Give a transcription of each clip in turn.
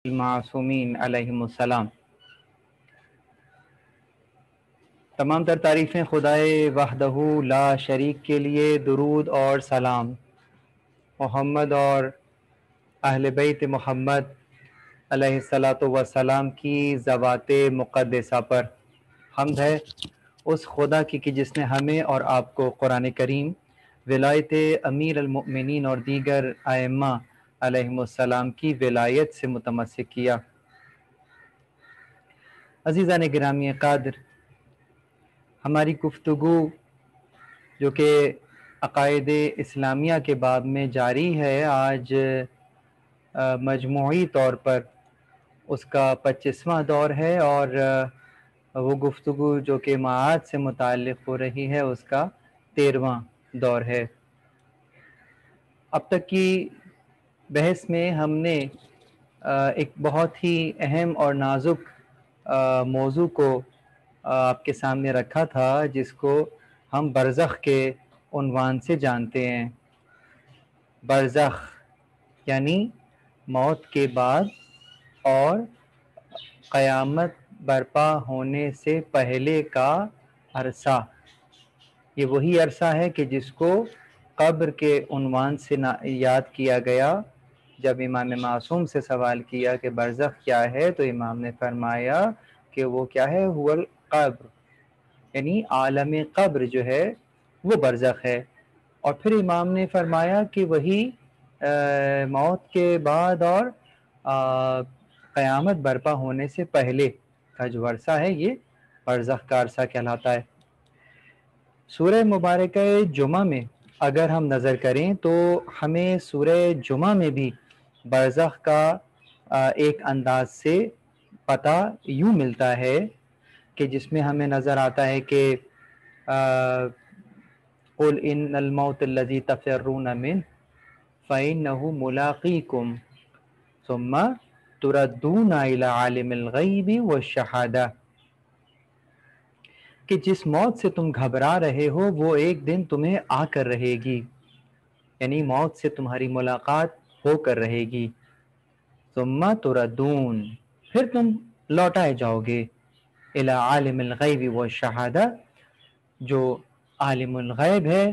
معصومین علیہم السلام۔ تمام تر تعریفیں خدائے وحدہ لا شریک کے لیے، درود اور سلام محمد اور اہل بیت محمد علیہ الصلاۃ والسلام کی ذوات مقدسہ پر۔ حمد ہے اس خدا کی کہ جس نے ہمیں اور آپ کو قرآن کریم، ولایت امیر المؤمنین اور دیگر ائمہ علیہم السلام کی ولایت سے متمسک کیا۔ عزیزان گرامی قادر، ہماری گفتگو جو کہ عقائد اسلامیہ کے باب میں جاری ہے، آج مجموعی طور پر اس کا 25واں دور ہے، اور وہ گفتگو جو کہ معاد سے متعلق ہو رہی ہے اس کا 13واں دور ہے۔ اب تک کی بحث میں ہم نے ایک بہت ہی اہم اور نازک موضوع کو آپ کے سامنے رکھا تھا، جس کو ہم برزخ کے عنوان سے جانتے ہیں۔ برزخ یعنی موت کے بعد اور قیامت برپا ہونے سے پہلے کا عرصہ۔ یہ وہی عرصہ ہے کہ جس کو قبر کے عنوان سے یاد کیا گیا۔ جب امام معصوم سے سوال کیا کہ برزخ کیا ہے، تو امام نے فرمایا کہ وہ کیا ہے، هو القبر، یعنی عالم قبر جو ہے وہ برزخ ہے۔ اور پھر امام نے فرمایا کہ وہی موت کے بعد اور قیامت برپا ہونے سے پہلے کا جو عرصہ ہے، یہ برزخ کا عرصہ کہلاتا ہے۔ سورہ مبارکہ جمعہ میں اگر ہم نظر کریں تو ہمیں سورہ جمعہ میں بھی برزخ کا ایک انداز سے پتہ یوں ملتا ہے کہ جس میں ہمیں نظر آتا ہے کہ قُلْ إِنَّ الْمَوْتَ الَّذِي تَفِرُّونَ مِنْهُ فَإِنَّهُ مُلَاقِيكُمْ ثُمَّ تُرَدُّونَ إِلَىٰ عَالِمِ الْغَيْبِ وَالشَّهَادَةِ، کہ جس موت سے تم گھبرا رہے ہو وہ ایک دن تمہیں آ کر رہے گی، یعنی موت سے تمہاری ملاقات ہو کر رہے گی۔ ثم تردون، پھر تم لوٹائے جاؤ گے، الی عالم الغیب والشہادہ، جو عالم الغیب ہے،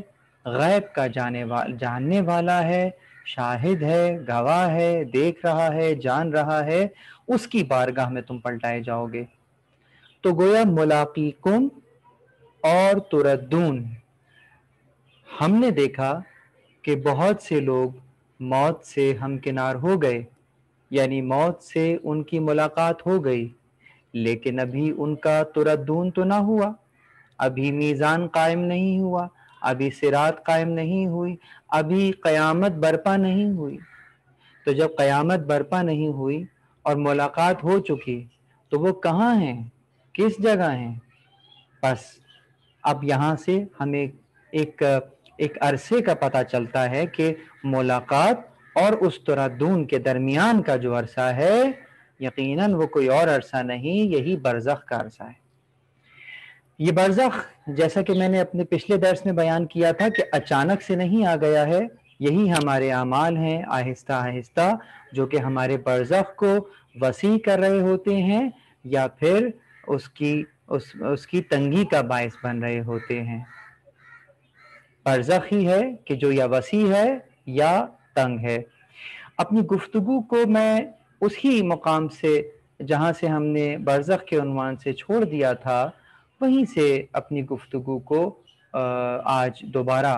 غیب کا جاننے والا ہے، شاہد ہے، گواہ ہے، دیکھ رہا ہے، جان رہا ہے، اس کی بارگاہ میں تم پلٹائے جاؤ گے۔ تو گویا ملاقیکم اور تردون، ہم نے دیکھا کہ بہت سے لوگ موت سے ہمکنار ہو گئے، یعنی موت سے ان کی ملاقات ہو گئی، لیکن ابھی ان کا تردون تو نہ ہوا، ابھی میزان قائم نہیں ہوا، ابھی صراط قائم نہیں ہوئی، ابھی قیامت برپا نہیں ہوئی۔ تو جب قیامت برپا نہیں ہوئی اور ملاقات ہو چکی تو وہ کہاں ہیں، کس جگہ ہیں؟ بس اب یہاں سے ہمیں ایک عرصے کا پتہ چلتا ہے کہ ملاقات اور اس تردون کے درمیان کا جو عرصہ ہے، یقیناً وہ کوئی اور عرصہ نہیں، یہی برزخ کا عرصہ ہے۔ یہ برزخ، جیسا کہ میں نے اپنے پچھلے درس میں بیان کیا تھا، کہ اچانک سے نہیں آ گیا ہے، یہی ہمارے اعمال ہیں آہستہ آہستہ جو کہ ہمارے برزخ کو وسیع کر رہے ہوتے ہیں، یا پھر اس کی تنگی کا باعث بن رہے ہوتے ہیں۔ برزخ ہی ہے کہ جو یا وسیع ہے یا تنگ ہے۔ اپنی گفتگو کو میں اسی مقام سے جہاں سے ہم نے برزخ کے عنوان سے چھوڑ دیا تھا، وہیں سے اپنی گفتگو کو آج دوبارہ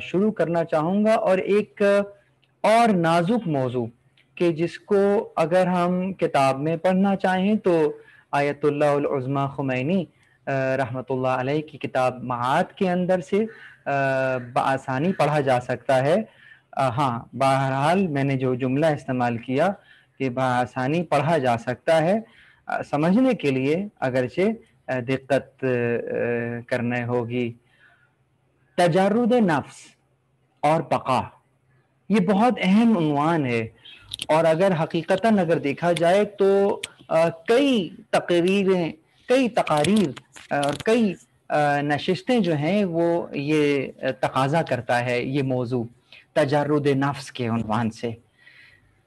شروع کرنا چاہوں گا، اور ایک اور نازک موضوع کہ جس کو اگر ہم کتاب میں پڑھنا چاہیں تو آیت اللہ العظمیٰ خمینی رحمۃ اللہ علیہ کی کتاب معاد کے اندر سے بآسانی پڑھا جا سکتا ہے۔ ہاں، بہرحال میں نے جو جملہ استعمال کیا کہ بآسانی پڑھا جا سکتا ہے، سمجھنے کے لیے اگرچہ دقت کرنے ہوگی۔ تجرد نفس اور بقا، یہ بہت اہم عنوان ہے، اور اگر حقیقتاً دیکھا جائے تو کئی تقاریر اور کئی نشستیں جو ہیں وہ یہ تقاضا کرتا ہے، یہ موضوع تجرد نفس کے عنوان سے۔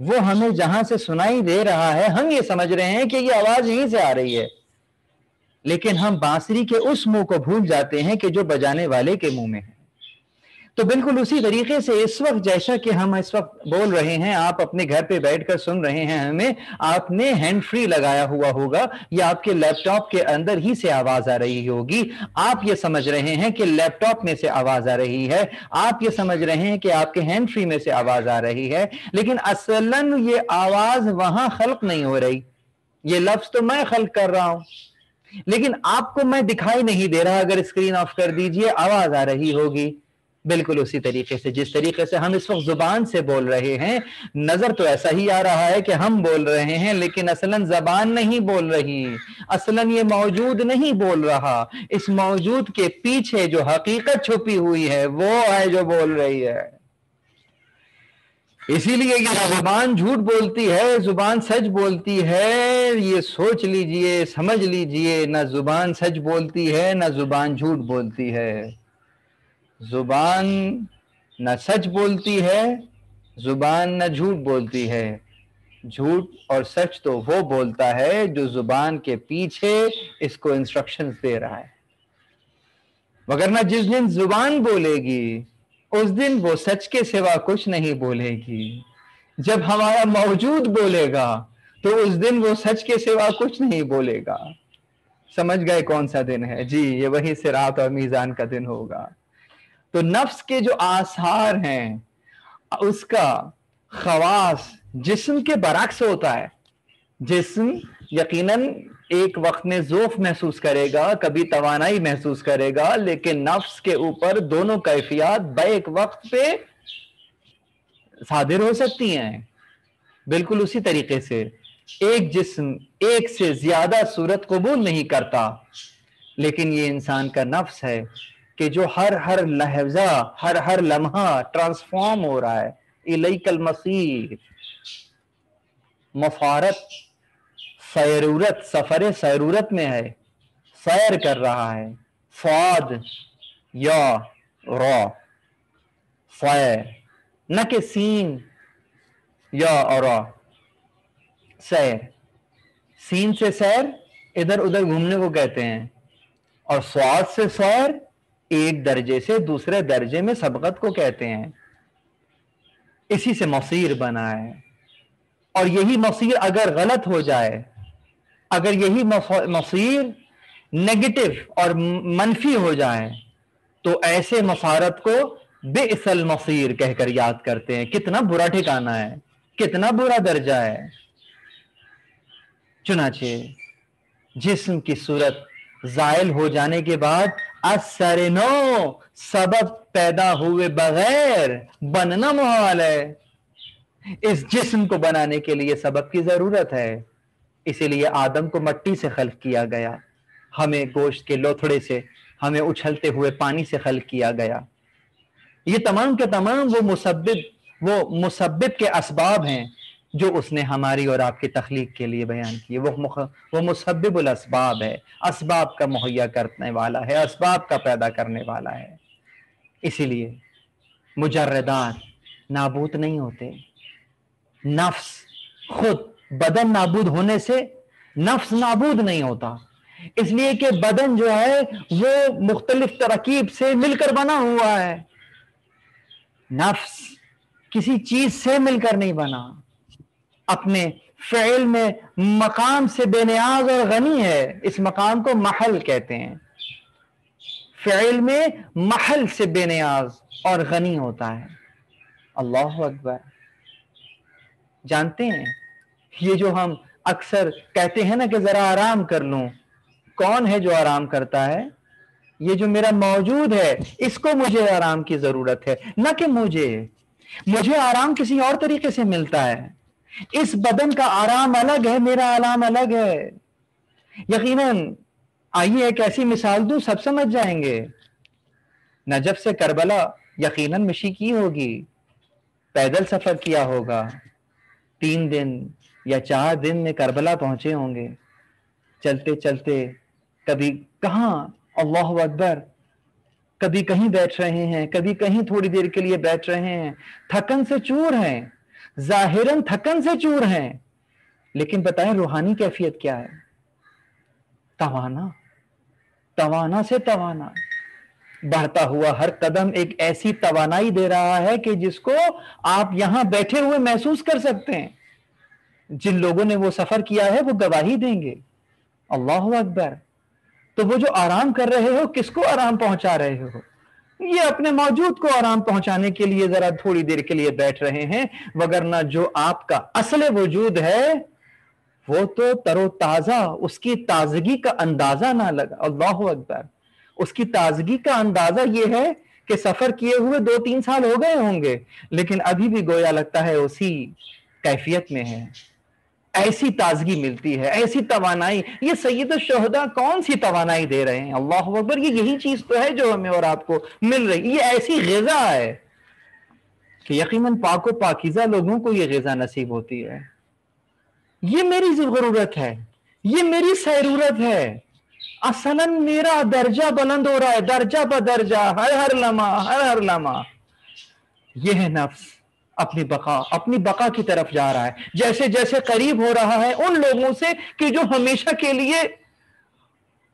وہ ہمیں جہاں سے سنائی دے رہا ہے ہم یہ سمجھ رہے ہیں کہ یہ آواز یہیں سے آ رہی ہے، لیکن ہم بانسری کے اس منہ کو بھول جاتے ہیں کہ جو بجانے والے کے منہ میں ہے۔ تو بالکل اسی طریقے سے اس وقت جیسا کہ ہم اس وقت بول رہے ہیں، آپ اپنے گھر پہ بیٹھ کر سن رہے ہیں ہمیں، آپ نے ہینڈ فری لگایا ہوا ہوگا یا آپ کے لیپ ٹاپ کے اندر ہی سے آواز آ رہی ہوگی، آپ یہ سمجھ رہے ہیں کہ لیپ ٹاپ میں سے آواز آ رہی ہے، آپ یہ سمجھ رہے ہیں کہ آپ کے ہینڈ فری میں سے آواز آ رہی ہے، لیکن اصلاً یہ آواز وہاں خلق نہیں ہو رہی، یہ لفظ تو میں خلق کر رہا ہوں، لیکن آپ کو میں دکھائی نہیں دے رہا، اگر اسکرین آف کر دیجئے آواز آ رہی ہوگی۔ بالکل اسی طریقے سے جس طریقے سے ہم اس وقت زبان سے بول رہے ہیں، نظر تو ایسا ہی آ رہا ہے کہ ہم بول رہے ہیں، لیکن اصلاً زبان نہیں بول رہی، اصلاً یہ موجود نہیں بول رہا، اس موجود کے پیچھے جو حقیقت چھپی ہوئی ہے وہ ہے جو بول رہی ہے۔ اسی لیے یہ زبان جھوٹ بولتی ہے، زبان سچ بولتی ہے، یہ سوچ لیجئے، سمجھ لیجئے، نہ زبان سچ بولتی ہے نہ زبان جھوٹ بولتی ہے۔ زبان نہ سچ بولتی ہے، زبان نہ جھوٹ بولتی ہے، جھوٹ اور سچ تو وہ بولتا ہے جو زبان کے پیچھے اس کو انسٹرکشنز دے رہا ہے، وگرنہ جس دن زبان بولے گی اس دن وہ سچ کے سوا کچھ نہیں بولے گی، جب ہمارا موجود بولے گا تو اس دن وہ سچ کے سوا کچھ نہیں بولے گا۔ سمجھ گئے کون سا دن ہے؟ جی یہ وہی صراط اور میزان کا دن ہوگا۔ تو نفس کے جو آثار ہیں اس کا خواص جسم کے برعکس ہوتا ہے۔ جسم یقیناً ایک وقت میں ذوف محسوس کرے گا، کبھی توانائی محسوس کرے گا، لیکن نفس کے اوپر دونوں کیفیات بیک وقت پہ صادر ہو سکتی ہیں۔ بالکل اسی طریقے سے ایک جسم ایک سے زیادہ صورت قبول نہیں کرتا، لیکن یہ انسان کا نفس ہے کہ جو ہر لحظہ ہر لمحہ ٹرانسفارم ہو رہا ہے۔ الیک المصیر، مفارت، سیرورت، سفر سیرورت میں ہے، سیر کر رہا ہے۔ فاد یا را، فیر، نہ کہ سین یا را، سیر، سین سے سیر ادھر ادھر گھومنے کو کہتے ہیں، اور سواد سے سیر ایک درجے سے دوسرے درجے میں سبقت کو کہتے ہیں۔ اسی سے مصیر بنا ہے، اور یہی مصیر اگر غلط ہو جائے، اگر یہی مصیر نیگیٹو اور منفی ہو جائے تو ایسے مسارت کو بئس المصیر کہہ کر یاد کرتے ہیں، کتنا برا ٹھکانہ ہے، کتنا برا درجہ ہے۔ چنانچہ جسم کی صورت زائل ہو جانے کے بعد اثر نو، سبب پیدا ہوئے بغیر بننا محال ہے۔ اس جسم کو بنانے کے لیے سبب کی ضرورت ہے، اسی لیے آدم کو مٹی سے خلق کیا گیا، ہمیں گوشت کے لوتھڑے سے، ہمیں اچھلتے ہوئے پانی سے خلق کیا گیا۔ یہ تمام کے تمام وہ مسبب کے اسباب ہیں جو اس نے ہماری اور آپ کی تخلیق کے لیے بیان کیے۔ وہ مسبب الاسباب ہے، اسباب کا مہیا کرنے والا ہے، اسباب کا پیدا کرنے والا ہے۔ اسی لیے مجردات نابود نہیں ہوتے، نفس خود بدن نابود ہونے سے نفس نابود نہیں ہوتا، اس لیے کہ بدن جو ہے وہ مختلف ترکیب سے مل کر بنا ہوا ہے۔ نفس کسی چیز سے مل کر نہیں بنا، اپنے فعل میں مقام سے بے نیاز اور غنی ہے، اس مقام کو محل کہتے ہیں۔ فعل میں محل سے بے نیاز اور غنی ہوتا ہے۔ اللہ اکبر۔ جانتے ہیں یہ جو ہم اکثر کہتے ہیں نا کہ ذرا آرام کر لوں، کون ہے جو آرام کرتا ہے؟ یہ جو میرا موجود ہے اس کو مجھے آرام کی ضرورت ہے، نہ کہ مجھے آرام کسی اور طریقے سے ملتا ہے۔ اس بدن کا آرام الگ ہے، میرا آرام الگ ہے۔ یقیناً آئیے ایک ایسی مثال دوں، سب سمجھ جائیں گے۔ نجف سے کربلا یقیناً مشی کی ہوگی، پیدل سفر کیا ہوگا، 3 دن یا 4 دن میں کربلا پہنچے ہوں گے، چلتے چلتے کبھی کہاں، اللہ اکبر، کبھی کہیں بیٹھ رہے ہیں، کبھی کہیں تھوڑی دیر کے لیے بیٹھ رہے ہیں، تھکن سے چور ہیں، ظاہراً تھکن سے چور ہیں، لیکن بتائیں روحانی کیفیت کیا ہے؟ توانا سے توانا، بڑھتا ہوا ہر قدم ایک ایسی توانائی دے رہا ہے کہ جس کو آپ یہاں بیٹھے ہوئے محسوس کر سکتے ہیں۔ جن لوگوں نے وہ سفر کیا ہے وہ گواہی دیں گے۔ اللہ اکبر۔ تو وہ جو آرام کر رہے ہو، کس کو آرام پہنچا رہے ہو؟ یہ اپنے موجود کو آرام پہنچانے کے لیے ذرا تھوڑی دیر کے لیے بیٹھ رہے ہیں، وگرنہ جو آپ کا اصل وجود ہے وہ تو تر و تازہ، اس کی تازگی کا اندازہ نہ لگا۔ اللہ اکبر۔ اس کی تازگی کا اندازہ یہ ہے کہ سفر کیے ہوئے 2-3 سال ہو گئے ہوں گے، لیکن ابھی بھی گویا لگتا ہے اسی کیفیت میں ہے۔ ایسی تازگی ملتی ہے، ایسی توانائی۔ یہ سید الشہداء کون سی توانائی دے رہے ہیں؟ اللہ اکبر۔ یہ یہی چیز تو ہے جو ہمیں اور آپ کو مل رہی، یہ ایسی غذا ہے کہ یقیناً پاک و پاکیزہ لوگوں کو یہ غذا نصیب ہوتی ہے۔ یہ میری ضرورت ہے، یہ میری سیرورت ہے۔ اصلاً میرا درجہ بلند ہو رہا ہے، درجہ بدرجہ، ہر لمحہ۔ یہ ہے نفس اپنی بقا کی طرف جا رہا ہے، جیسے جیسے قریب ہو رہا ہے ان لوگوں سے کہ جو ہمیشہ کے لیے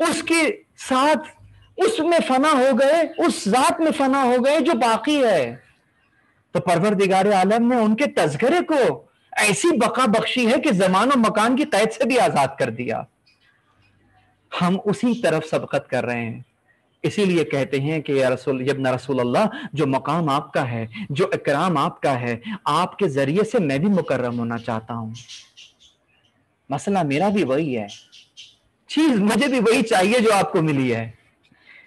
اس کے ساتھ اس میں فنا ہو گئے، اس ذات میں فنا ہو گئے جو باقی ہے۔ تو پروردگار عالم نے ان کے تذکرے کو ایسی بقا بخشی ہے کہ زمان و مکان کی قید سے بھی آزاد کر دیا۔ ہم اسی طرف سبقت کر رہے ہیں۔ اسی لیے کہتے ہیں کہ یا ابن رسول اللہ، جو مقام آپ کا ہے، جو اکرام آپ کا ہے، آپ کے ذریعے سے میں بھی مکرم ہونا چاہتا ہوں۔ مسئلہ میرا بھی وہی ہے، چیز مجھے بھی وہی چاہیے جو آپ کو ملی ہے،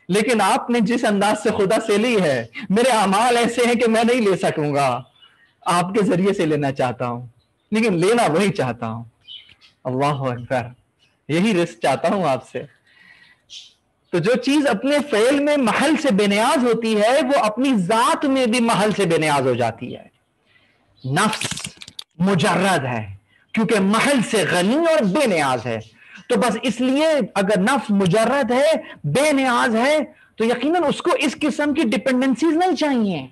لیکن آپ نے جس انداز سے خدا سے لی ہے، میرے اعمال ایسے ہیں کہ میں نہیں لے سکوں گا، آپ کے ذریعے سے لینا چاہتا ہوں، لیکن لینا وہی چاہتا ہوں۔ اللہ اکبر۔ یہی رزق چاہتا ہوں آپ سے۔ تو جو چیز اپنے فعل میں محل سے بے نیاز ہوتی ہے، وہ اپنی ذات میں بھی محل سے بے نیاز ہو جاتی ہے۔ نفس مجرد ہے کیونکہ محل سے غنی اور بے نیاز ہے، تو بس اس لیے اگر نفس مجرد ہے، بے نیاز ہے، تو یقیناً اس کو اس قسم کی ڈپینڈنسیز نہیں چاہیے،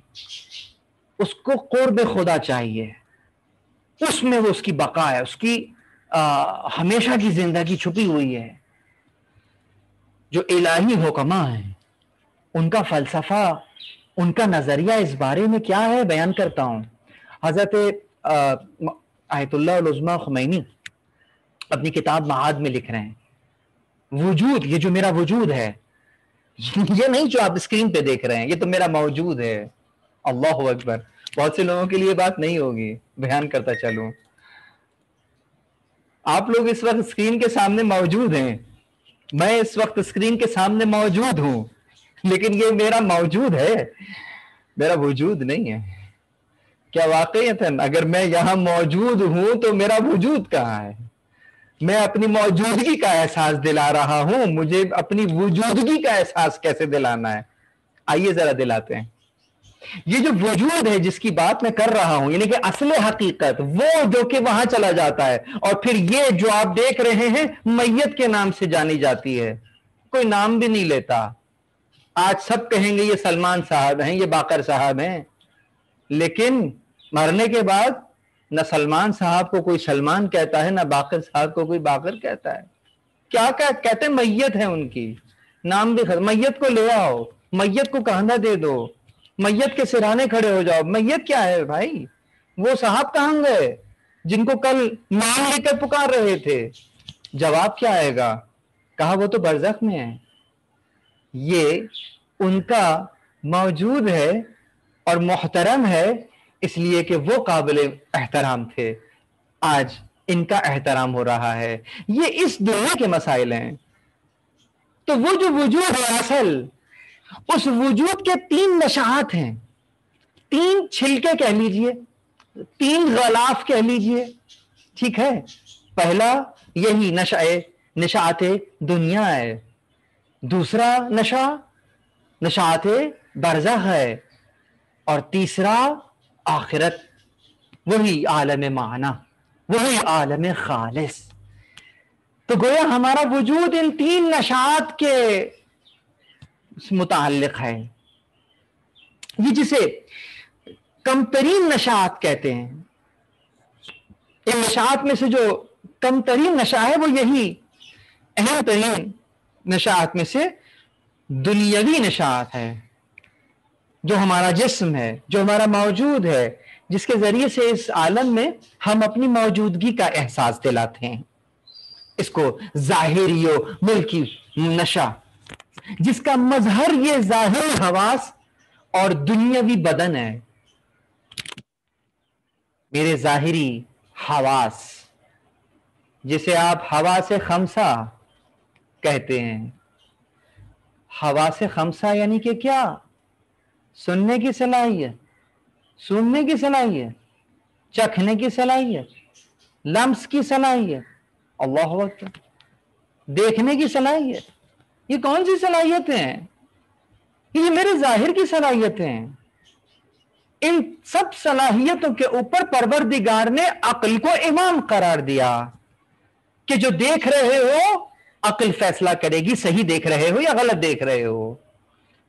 اس کو قرب خدا چاہیے، اس میں وہ اس کی بقا ہے، اس کی ہمیشہ کی زندگی چھپی ہوئی ہے۔ جو الہی حکماء ہیں ان کا فلسفہ، ان کا نظریہ اس بارے میں کیا ہے، بیان کرتا ہوں۔ حضرت آیت اللہ العظمیٰ خمینی اپنی کتاب معاد میں لکھ رہے ہیں، وجود، یہ جو میرا وجود ہے، یہ نہیں جو آپ اسکرین پہ دیکھ رہے ہیں، یہ تو میرا موجود ہے۔ اللہ اکبر۔ بہت سے لوگوں کے لیے بات نہیں ہوگی، بیان کرتا چلوں۔ آپ لوگ اس وقت اسکرین کے سامنے موجود ہیں، میں اس وقت اسکرین کے سامنے موجود ہوں، لیکن یہ میرا موجود ہے، میرا وجود نہیں ہے۔ کیا واقعیتاً اگر میں یہاں موجود ہوں تو میرا وجود کہاں ہے؟ میں اپنی موجودگی کا احساس دلا رہا ہوں، مجھے اپنی وجودگی کا احساس کیسے دلانا ہے؟ آئیے ذرا دلاتے ہیں۔ یہ جو وجود ہے جس کی بات میں کر رہا ہوں، یعنی کہ اصل حقیقت، وہ جو کہ وہاں چلا جاتا ہے، اور پھر یہ جو آپ دیکھ رہے ہیں میت کے نام سے جانی جاتی ہے، کوئی نام بھی نہیں لیتا۔ آج سب کہیں گے یہ سلمان صاحب ہیں، یہ باقر صاحب ہیں، لیکن مرنے کے بعد نہ سلمان صاحب کو کوئی سلمان کہتا ہے، نہ باقر صاحب کو کوئی باقر کہتا ہے۔ کیا کہتے ہیں؟ میت ہے ان کی، نام بھی میت کو لے آؤ، میت کو کاندھا دے دو، میت کے سرانے کھڑے ہو جاؤ۔ میت کیا ہے بھائی؟ وہ صاحب کہاں گئے جن کو کل نام لے کر پکار رہے تھے؟ جواب کیا آئے گا؟ کہا وہ تو برزخ میں ہے۔ یہ ان کا موجود ہے اور محترم ہے، اس لیے کہ وہ قابل احترام تھے، آج ان کا احترام ہو رہا ہے۔ یہ اس دنیا کے مسائل ہیں۔ تو وہ جو وجود ہے اصل، اس وجود کے 3 نشاءات ہیں، 3 چھلکے کہہ لیجئے، 3 غلاف کہہ لیجئے، ٹھیک ہے؟ پہلا یہی نشاءات دنیا ہے، دوسرا نشاءات برزخ ہے، اور تیسرا آخرت، وہی عالم معنی، وہی عالم خالص۔ تو گویا ہمارا وجود ان 3 نشاءات کے متعلق ہے۔ یہ جسے کم ترین نشاءات کہتے ہیں، ان نشاط میں سے جو کم ترین نشہ ہے وہ یہی اہم ترین نشاط میں سے دنیاوی نشاط ہے، جو ہمارا جسم ہے، جو ہمارا موجود ہے، جس کے ذریعے سے اس عالم میں ہم اپنی موجودگی کا احساس دلاتے ہیں، اس کو ظاہری و ملکی نشہ، جس کا مظہر یہ ظاہری حواس اور دنیاوی بدن ہے۔ میرے ظاہری حواس، جسے آپ حواس خمسہ کہتے ہیں۔ حواس خمسہ یعنی کہ کیا؟ سننے کی صلاحیت، سوننے کی صلاحیت، چکھنے کی صلاحیت، لمس کی صلاحیت، اللہ اکبر، دیکھنے کی صلاحیت۔ یہ کون سی صلاحیتیں ہیں؟ یہ میرے ظاہر کی صلاحیتیں ہیں۔ ان سب صلاحیتوں کے اوپر پروردگار نے عقل کو امام قرار دیا کہ جو دیکھ رہے ہو عقل فیصلہ کرے گی صحیح دیکھ رہے ہو یا غلط دیکھ رہے ہو۔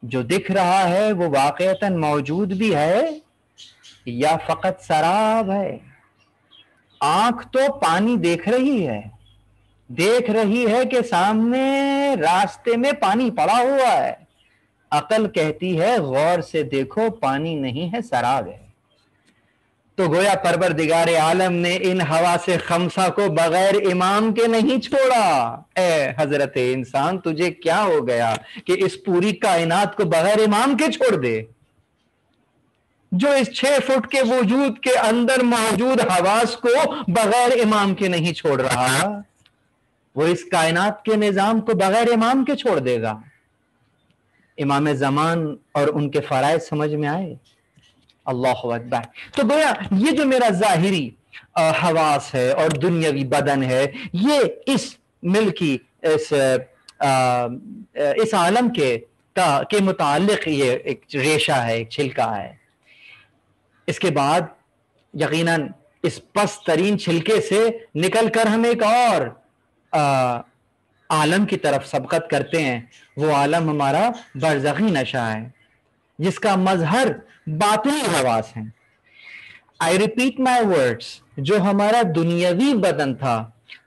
جو دکھ رہا ہے وہ واقعتاً موجود بھی ہے یا فقط سراب ہے۔ آنکھ تو پانی دیکھ رہی ہے، دیکھ رہی ہے کہ سامنے راستے میں پانی پڑا ہوا ہے۔ عقل کہتی ہے غور سے دیکھو پانی نہیں ہے سراب ہے۔ تو گویا پروردگار عالم نے ان حواس خمسہ کو بغیر امام کے نہیں چھوڑا۔ اے حضرت انسان، تجھے کیا ہو گیا کہ اس پوری کائنات کو بغیر امام کے چھوڑ دے؟ جو اس 6 فٹ کے وجود کے اندر موجود حواس کو بغیر امام کے نہیں چھوڑ رہا، وہ اس کائنات کے نظام کو بغیر امام کے چھوڑ دے گا۔ امام زمان اور ان کے فرائض سمجھ میں آئے؟ اللہ اکبر۔ تو گویا یہ جو میرا ظاہری حواس ہے اور دنیاوی بدن ہے، یہ اس ملکی اس عالم کے متعلق یہ ایک ریشہ ہے، ایک چھلکا ہے۔ اس کے بعد یقیناً اس پس ترین چھلکے سے نکل کر ہم ایک اور عالم کی طرف سبقت کرتے ہیں۔ وہ عالم ہمارا برزخی نشہ ہے، جس کا مظہر باطنی حواس ہیں۔ I repeat my words، جو ہمارا دنیاوی بدن تھا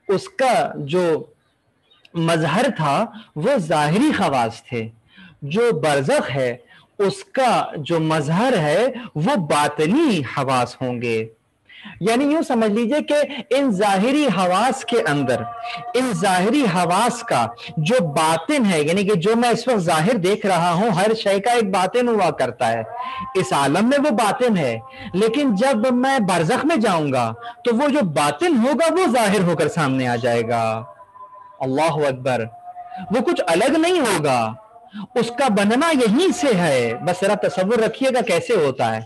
اس کا جو مظہر تھا وہ ظاہری حواس تھے۔ جو برزخ ہے اس کا جو مظہر ہے وہ باطنی حواس ہوں گے۔ یعنی یوں سمجھ لیجئے کہ ان ظاہری حواس کے اندر، ان ظاہری حواس کا جو باطن ہے، یعنی کہ جو میں اس وقت ظاہر دیکھ رہا ہوں، ہر شے کا ایک باطن ہوا کرتا ہے۔ اس عالم میں وہ باطن ہے، لیکن جب میں برزخ میں جاؤں گا تو وہ جو باطن ہوگا وہ ظاہر ہو کر سامنے آ جائے گا۔ اللہ اکبر۔ وہ کچھ الگ نہیں ہوگا، اس کا بننا یہیں سے ہے۔ بس ذرا تصور رکھیے گا کیسے ہوتا ہے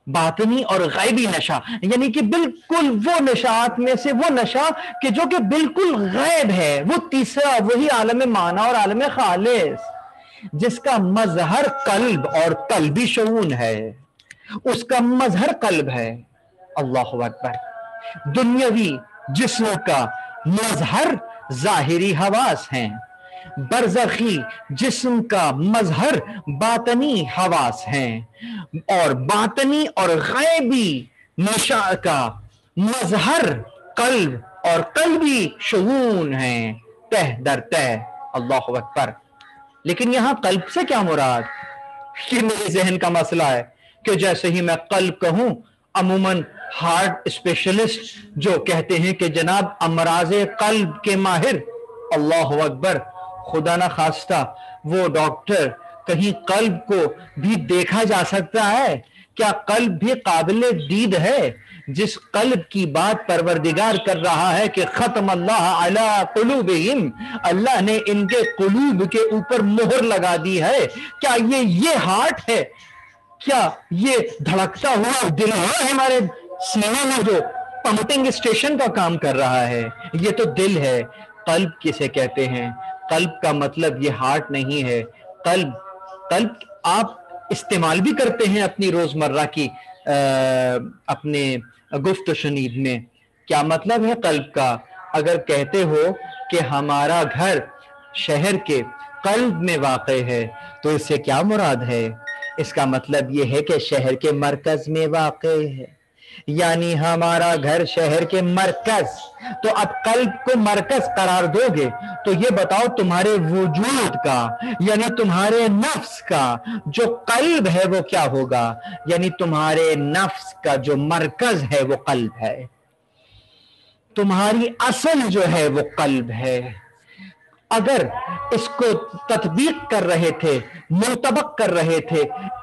باطنی اور غیبی نشہ، یعنی کہ بالکل وہ نشاط میں سے وہ نشہ کہ جو کہ بالکل غیب ہے، وہ تیسرا وہی عالم معنی اور عالم خالص، جس کا مظہر قلب اور قلبی شعون ہے، اس کا مظہر قلب ہے۔ اللہ اکبر۔ دنیاوی جسم کا مظہر ظاہری حواس ہیں، برزخی جسم کا مظہر باطنی حواس ہیں، اور باطنی اور غیبی نشہ کا مظہر قلب اور قلبی شعون ہیں، تہ در تہ۔ اللہ اکبر۔ لیکن یہاں قلب سے کیا مراد؟ یہ میرے ذہن کا مسئلہ ہے کہ جیسے ہی میں قلب کہوں، عموماً ہارٹ اسپیشلسٹ جو کہتے ہیں کہ جناب امراض قلب کے ماہر، اللہ اکبر، خدا نہ خواستہ وہ ڈاکٹر کہیں قلب کو بھی دیکھا جا سکتا ہے؟ کیا قلب بھی قابل دید ہے؟ جس قلب کی بات پروردگار کر رہا ہے کہ ختم اللہ علی قلوبہم، اللہ نے ان کے قلوب کے اوپر مہر لگا دی ہے، کیا یہ ہارٹ ہے؟ کیا یہ دھڑکتا ہوا دل ہے ہمارے سینے میں جو پمپنگ اسٹیشن کا کام کر رہا ہے؟ یہ تو دل ہے۔ قلب کسے کہتے ہیں؟ قلب کا مطلب یہ ہارٹ نہیں ہے۔ قلب آپ استعمال بھی کرتے ہیں اپنی روزمرہ کی اپنے گفت و شنید میں۔ کیا مطلب ہے قلب کا؟ اگر کہتے ہو کہ ہمارا گھر شہر کے قلب میں واقع ہے تو اس سے کیا مراد ہے؟ اس کا مطلب یہ ہے کہ شہر کے مرکز میں واقع ہے۔ یعنی ہمارا گھر شہر کے مرکز. تو اب قلب کو مرکز قرار دو گے تو یہ بتاؤ تمہارے وجود کا یعنی تمہارے نفس کا جو قلب ہے وہ کیا ہوگا؟ یعنی تمہارے نفس کا جو مرکز ہے وہ قلب ہے، تمہاری اصل جو ہے وہ قلب ہے. اگر اس کو تطبیق کر رہے تھے، منطبق کر رہے تھے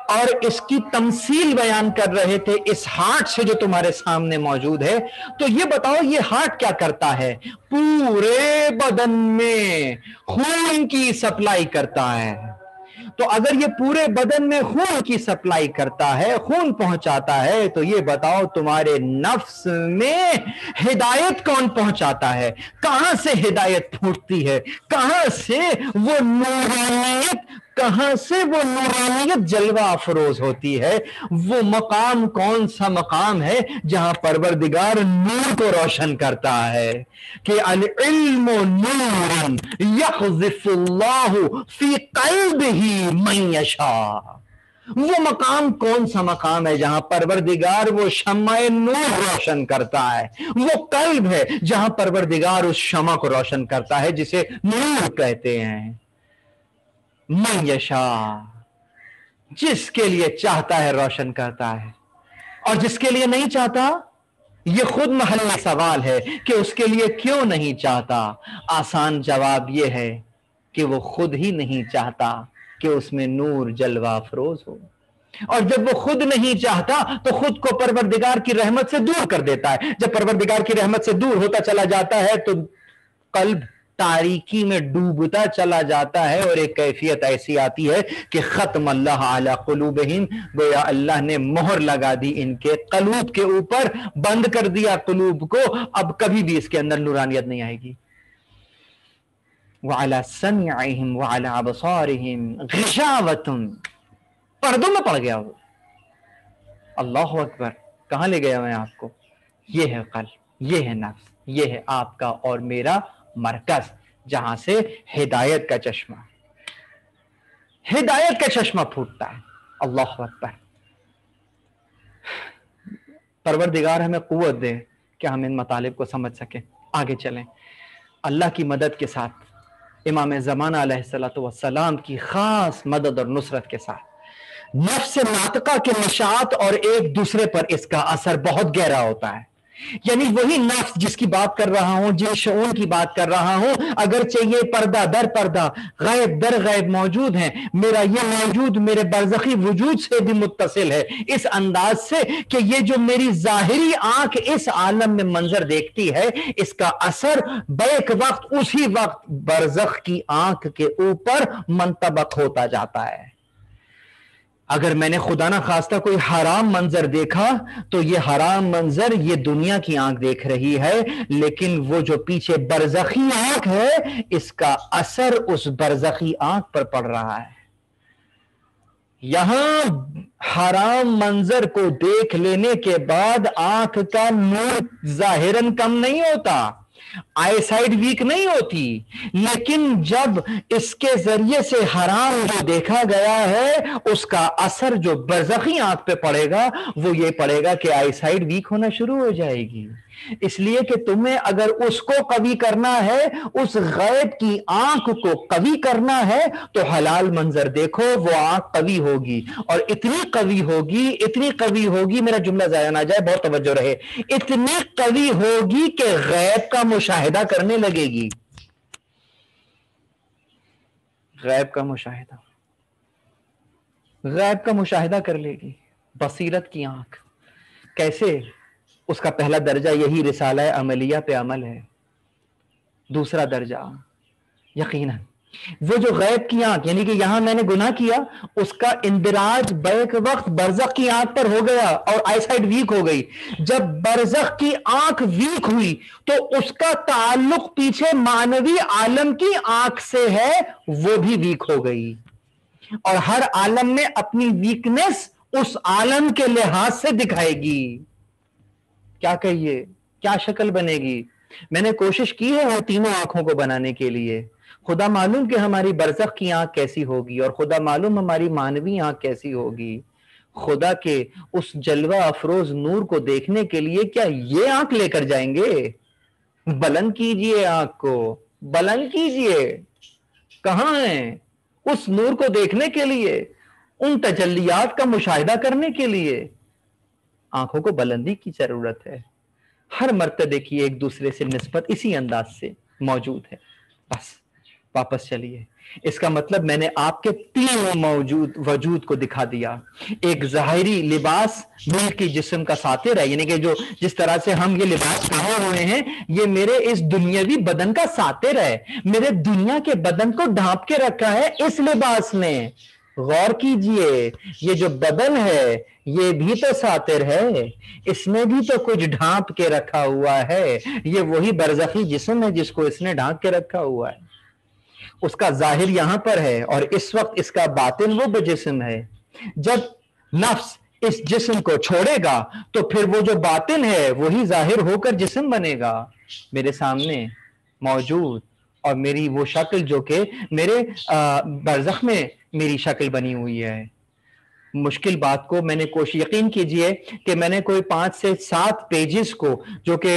اور اس کی تمثیل بیان کر رہے تھے اس ہارٹ سے جو تمہارے سامنے موجود ہے، تو یہ بتاؤ یہ ہارٹ کیا کرتا ہے؟ پورے بدن میں خون کی سپلائی کرتا ہے. تو اگر یہ پورے بدن میں خون کی سپلائی کرتا ہے، خون پہنچاتا ہے، تو یہ بتاؤ تمہارے نفس میں ہدایت کون پہنچاتا ہے؟ کہاں سے ہدایت پھوٹتی ہے؟ کہاں سے وہ نورانیت جلوہ افروز ہوتی ہے؟ وہ مقام کون سا مقام ہے جہاں پروردگار نور کو روشن کرتا ہے کہ العلم نور یقذف اللہ فی قلبہ من یشاء. وہ مقام کون سا مقام ہے جہاں پروردگار وہ شمع نور روشن کرتا ہے؟ وہ قلب ہے جہاں پروردگار اس شمع کو روشن کرتا ہے جسے نور کہتے ہیں. من یشاء، جس کے لیے چاہتا ہے روشن کرتا ہے، اور جس کے لیے نہیں چاہتا یہ خود محل سوال ہے کہ اس کے لیے کیوں نہیں چاہتا. آسان جواب یہ ہے کہ وہ خود ہی نہیں چاہتا کہ اس میں نور جلوہ افروز ہو، اور جب وہ خود نہیں چاہتا تو خود کو پروردگار کی رحمت سے دور کر دیتا ہے. جب پروردگار کی رحمت سے دور ہوتا چلا جاتا ہے تو قلب تاریکی میں ڈوبتا چلا جاتا ہے، اور ایک کیفیت ایسی آتی ہے کہ ختم اللہ علی قلوبہم، گویا اللہ نے مہر لگا دی ان کے قلوب کے اوپر، بند کر دیا قلوب کو، اب کبھی بھی اس کے اندر نورانیت نہیں آئے گی. وعلی سمعہم وعلی ابصارہم غشاوۃ، پردوں میں پڑ گیا وہ. اللہ اکبر، کہاں لے گیا میں آپ کو؟ یہ ہے قلب، یہ ہے نفس، یہ ہے آپ کا اور میرا مرکز، جہاں سے ہدایت کا چشمہ پھوٹتا ہے. اللہ اکبر. پروردگار ہمیں قوت دے کہ ہم ان مطالب کو سمجھ سکیں، آگے چلیں اللہ کی مدد کے ساتھ، امام زمانہ علیہ السلام کی خاص مدد اور نصرت کے ساتھ. نفس ناطقہ کے نشاط اور ایک دوسرے پر اس کا اثر بہت گہرا ہوتا ہے. یعنی وہی نفس جس کی بات کر رہا ہوں، جن شعور کی بات کر رہا ہوں، اگرچہ یہ پردہ در پردہ غیب در غیب موجود ہیں، میرا یہ موجود میرے برزخی وجود سے بھی متصل ہے اس انداز سے کہ یہ جو میری ظاہری آنکھ اس عالم میں منظر دیکھتی ہے، اس کا اثر بیک وقت اسی وقت برزخ کی آنکھ کے اوپر منطبق ہوتا جاتا ہے. اگر میں نے خدا نہ خواستہ کوئی حرام منظر دیکھا تو یہ حرام منظر یہ دنیا کی آنکھ دیکھ رہی ہے، لیکن وہ جو پیچھے برزخی آنکھ ہے اس کا اثر اس برزخی آنکھ پر پڑ رہا ہے. یہاں حرام منظر کو دیکھ لینے کے بعد آنکھ کا نور ظاہراً کم نہیں ہوتا، آئی سائڈ ویک نہیں ہوتی، لیکن جب اس کے ذریعے سے حرام جو دیکھا گیا ہے اس کا اثر جو برزخی آنکھ پہ پڑے گا وہ یہ پڑے گا کہ آئی سائڈ ویک ہونا شروع ہو جائے گی. اس لیے کہ تمہیں اگر اس کو قوی کرنا ہے، اس غیب کی آنکھ کو قوی کرنا ہے تو حلال منظر دیکھو، وہ آنکھ قوی ہوگی، اور اتنی قوی ہوگی، میرا جملہ ضائع نہ جائے، بہت توجہ رہے، اتنی قوی ہوگی کہ غیب کا مشاہدہ کرنے لگے گی. غیب کا مشاہدہ کر لے گی. بصیرت کی آنکھ کیسے؟ اس کا پہلا درجہ یہی رسالہ عملیہ پہ عمل ہے. دوسرا درجہ یقیناً وہ جو غیب کی آنکھ، یعنی کہ یہاں میں نے گناہ کیا، اس کا اندراج بیک وقت برزخ کی آنکھ پر ہو گیا اور آئی سائڈ ویک ہو گئی. جب برزخ کی آنکھ ویک ہوئی تو اس کا تعلق پیچھے معنوی عالم کی آنکھ سے ہے، وہ بھی ویک ہو گئی، اور ہر عالم میں اپنی ویکنس اس عالم کے لحاظ سے دکھائے گی. کیا کہیے، کیا شکل بنے گی؟ میں نے کوشش کی ہے وہ تینوں آنکھوں کو بنانے کے لیے. خدا معلوم کہ ہماری برزخ کی آنکھ کیسی ہوگی، اور خدا معلوم ہماری معنوی آنکھ کیسی ہوگی. خدا کے اس جلوہ افروز نور کو دیکھنے کے لیے کیا یہ آنکھ لے کر جائیں گے؟ بلند کیجئے آنکھ کو، بلند کیجئے، کہاں ہیں؟ اس نور کو دیکھنے کے لیے، ان تجلیات کا مشاہدہ کرنے کے لیے آنکھوں کو بلندی کی ضرورت ہے۔ ہر مرتبے کی ایک دوسرے سے نسبت اسی انداز سے موجود ہے۔ بس واپس چلیے، اس کا مطلب میں نے آپ کے تینوں وجود کو دکھا دیا۔ ایک ظاہری لباس ملکی جسم کا ساتر ہے، یعنی کہ جس طرح سے ہم یہ لباس پہنے ہوئے ہیں یہ میرے اس دنیاوی بدن کا ساتر ہے، میرے دنیا کے بدن کو ڈھانپ کے رکھا ہے اس لباس نے۔ غور کیجئے، یہ جو بدن ہے یہ بھی تو ساتر ہے، اس میں بھی تو کچھ ڈھانپ کے رکھا ہوا ہے۔ یہ وہی برزخی جسم ہے جس کو اس نے ڈھانپ کے رکھا ہوا ہے، اس کا ظاہر یہاں پر ہے اور اس وقت اس کا باطن وہ جسم ہے۔ جب نفس اس جسم کو چھوڑے گا تو پھر وہ جو باطن ہے وہی ظاہر ہو کر جسم بنے گا، میرے سامنے موجود، اور میری وہ شکل جو کہ میرے برزخ میں میری شکل بنی ہوئی ہے۔ مشکل بات کو میں نے یقین کیجئے کہ میں نے کوئی 5 سے 7 پیجز کو جو کہ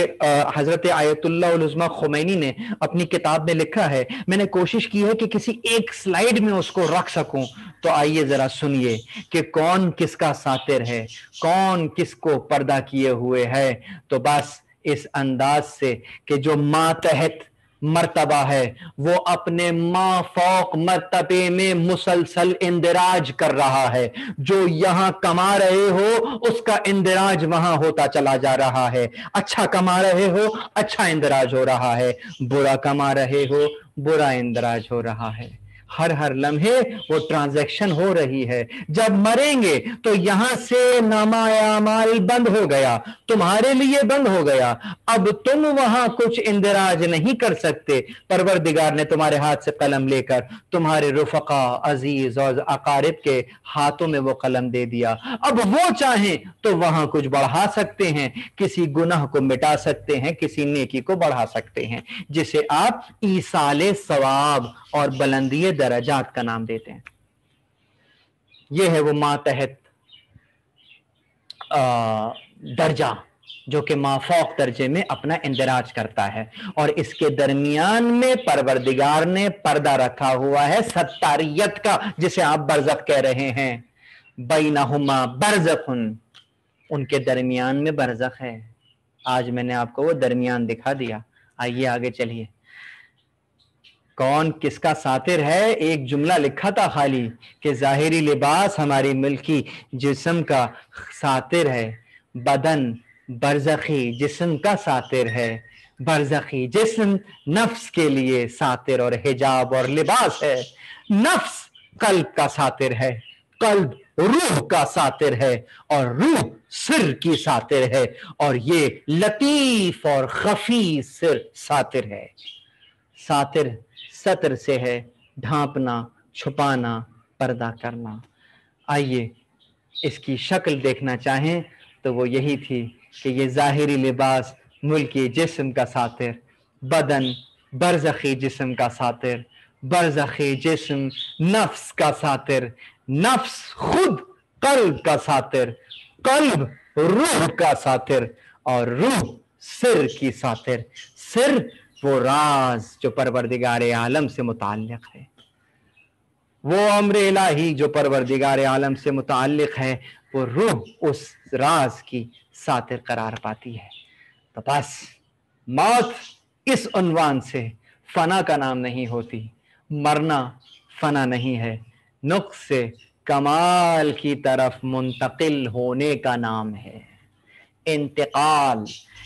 حضرت آیت اللہ العظمیٰ خمینی نے اپنی کتاب میں لکھا ہے، میں نے کوشش کی ہے کہ کسی ایک سلائیڈ میں اس کو رکھ سکوں۔ تو آئیے ذرا سنیے کہ کون کس کا ساتر ہے، کون کس کو پردہ کیے ہوئے ہے۔ تو بس اس انداز سے کہ جو ماتحت مرتبہ ہے وہ اپنے ما فوق مرتبے میں مسلسل اندراج کر رہا ہے، جو یہاں کما رہے ہو اس کا اندراج وہاں ہوتا چلا جا رہا ہے، اچھا کما رہے ہو اچھا اندراج ہو رہا ہے، برا کما رہے ہو برا اندراج ہو رہا ہے۔ ہر لمحے وہ ٹرانزیکشن ہو رہی ہے۔ جب مریں گے تو یہاں سے نامہ اعمال بند ہو گیا، تمہارے لیے بند ہو گیا، اب تم وہاں کچھ اندراج نہیں کر سکتے۔ پروردگار نے تمہارے ہاتھ سے قلم لے کر تمہارے رفقا عزیز اور اقارب کے ہاتھوں میں وہ قلم دے دیا۔ اب وہ چاہیں تو وہاں کچھ بڑھا سکتے ہیں، کسی گناہ کو مٹا سکتے ہیں، کسی نیکی کو بڑھا سکتے ہیں، جسے آپ ایصال ثواب اور بلندی درجات کا نام دیتے ہیں۔ یہ ہے وہ ماتحت درجہ جو کہ مافوق درجے میں اپنا اندراج کرتا ہے، اور اس کے درمیان میں پروردگار نے پردہ رکھا ہوا ہے ستاریت کا، جسے آپ برزخ کہہ رہے ہیں۔ بینہما برزخ، ان کے درمیان میں برزخ ہے۔ آج میں نے آپ کو وہ درمیان دکھا دیا۔ آئیے آگے چلیے، کون کس کا ساتر ہے؟ ایک جملہ لکھا تھا خالی کہ ظاہری لباس ہماری ملکی جسم کا ساتر ہے، بدن برزخی جسم کا ساتر ہے، برزخی جسم نفس کے لیے ساتر اور حجاب اور لباس ہے۔ نفس قلب کا ساتر ہے، قلب روح کا ساتر ہے، اور روح سر کی ساتر ہے، اور یہ لطیف اور خفی سر ساتر ہے۔ ساتر ستر سے ہے ڈھانپنا، چھپانا، پردہ کرنا۔ آئیے اس کی شکل دیکھنا چاہیں تو وہ یہی تھی کہ یہ ظاہری لباس ملکی جسم کا ساتر، بدن برزخی جسم کا ساتر، برزخی جسم نفس کا ساتر، نفس خود قلب کا ساتر، قلب روح کا ساتر، اور روح سر کی ساتر۔ سر وہ راز جو پروردگار عالم سے متعلق ہے، وہ امر الہی جو پروردگار عالم سے متعلق ہے، وہ روح اس راز کی ساتر قرار پاتی ہے۔ تو بس موت اس عنوان سے فنا کا نام نہیں ہوتی، مرنا فنا نہیں ہے، نقص سے کمال کی طرف منتقل ہونے کا نام ہے۔ انتقال،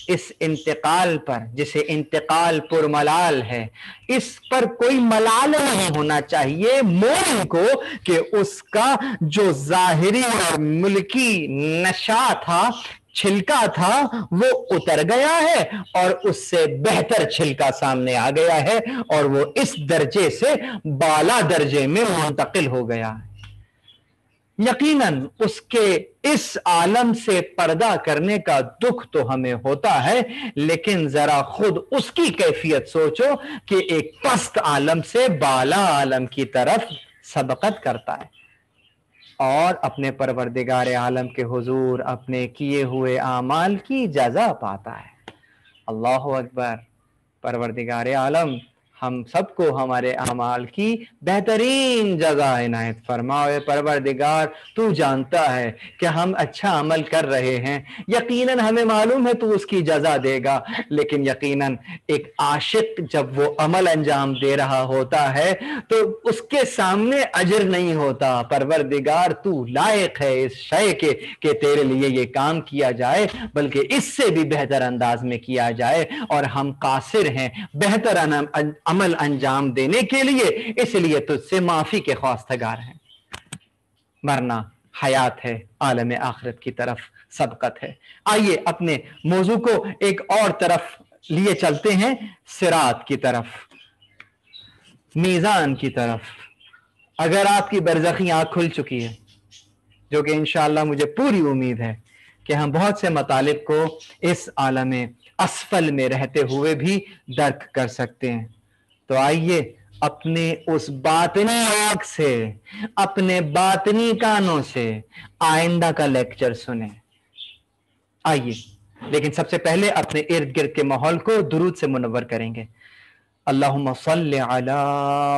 اس انتقال پر جسے انتقال پر ملال ہے، اس پر کوئی ملال نہیں ہونا چاہیے مومن کو کہ اس کا جو ظاہری اور ملکی نشا تھا، چھلکا تھا، وہ اتر گیا ہے اور اس سے بہتر چھلکا سامنے آ گیا ہے، اور وہ اس درجے سے بالا درجے میں منتقل ہو گیا ہے۔ یقیناً اس کے اس عالم سے پردہ کرنے کا دکھ تو ہمیں ہوتا ہے، لیکن ذرا خود اس کی کیفیت سوچو کہ ایک پست عالم سے بالا عالم کی طرف سبقت کرتا ہے۔ اور اپنے پروردگار عالم کے حضور اپنے کیے ہوئے اعمال کی جزا پاتا ہے۔ اللہ اکبر۔ پروردگار عالم ہم سب کو ہمارے اعمال کی بہترین جزا عنایت فرمائے۔ پروردگار تو جانتا ہے کہ ہم اچھا عمل کر رہے ہیں، یقیناً ہمیں معلوم ہے تو اس کی جزا دے گا، لیکن یقیناً ایک عاشق جب وہ عمل انجام دے رہا ہوتا ہے تو اس کے سامنے اجر نہیں ہوتا۔ پروردگار تو لائق ہے اس شے کے کہ تیرے لیے یہ کام کیا جائے، بلکہ اس سے بھی بہتر انداز میں کیا جائے، اور ہم قاصر ہیں بہتر عمل انجام دینے کے لیے، اس لیے تجھ سے معافی کے خواستگار ہیں۔ مرنا حیات ہے، عالم آخرت کی طرف سبقت ہے۔ آئیے اپنے موضوع کو ایک اور طرف لیے چلتے ہیں، صراط کی طرف، میزان کی طرف۔ اگر آپ کی برزخی آنکھ کھل چکی ہے، جو کہ انشاءاللہ مجھے پوری امید ہے کہ ہم بہت سے مطالب کو اس عالم اسفل میں رہتے ہوئے بھی درک کر سکتے ہیں، تو آئیے اپنے اس باطنی آنکھ سے، اپنے باطنی کانوں سے آئندہ کا لیکچر سنیں۔ آئیے، لیکن سب سے پہلے اپنے ارد گرد کے ماحول کو درود سے منور کریں گے۔ اللہم صل علی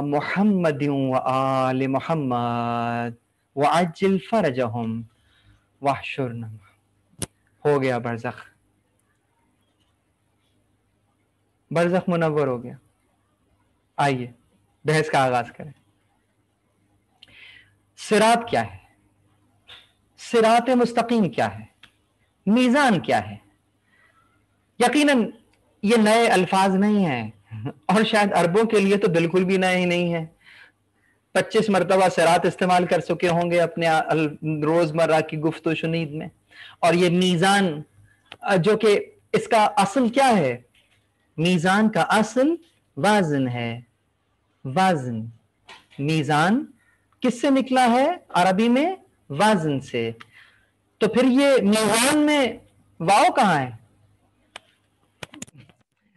محمد وآل محمد وعجل فرجہم واحشرنا۔ ہو گیا برزخ، برزخ منور ہو گیا۔ آئیے بحث کا آغاز کریں۔ صراط کیا ہے؟ صراط مستقیم کیا ہے؟ میزان کیا ہے؟ یقیناً یہ نئے الفاظ نہیں ہیں، اور شاید عربوں کے لیے تو بالکل بھی نئے ہی نہیں ہیں۔ 25 مرتبہ صراط استعمال کر چکے ہوں گے اپنے روزمرہ کی گفت و شنید میں۔ اور یہ میزان، جو کہ اس کا اصل کیا ہے؟ میزان کا اصل وزن ہے۔ وزن، میزان کس سے نکلا ہے؟ عربی میں وزن سے۔ تو پھر یہ میزان میں واو کہاں ہے؟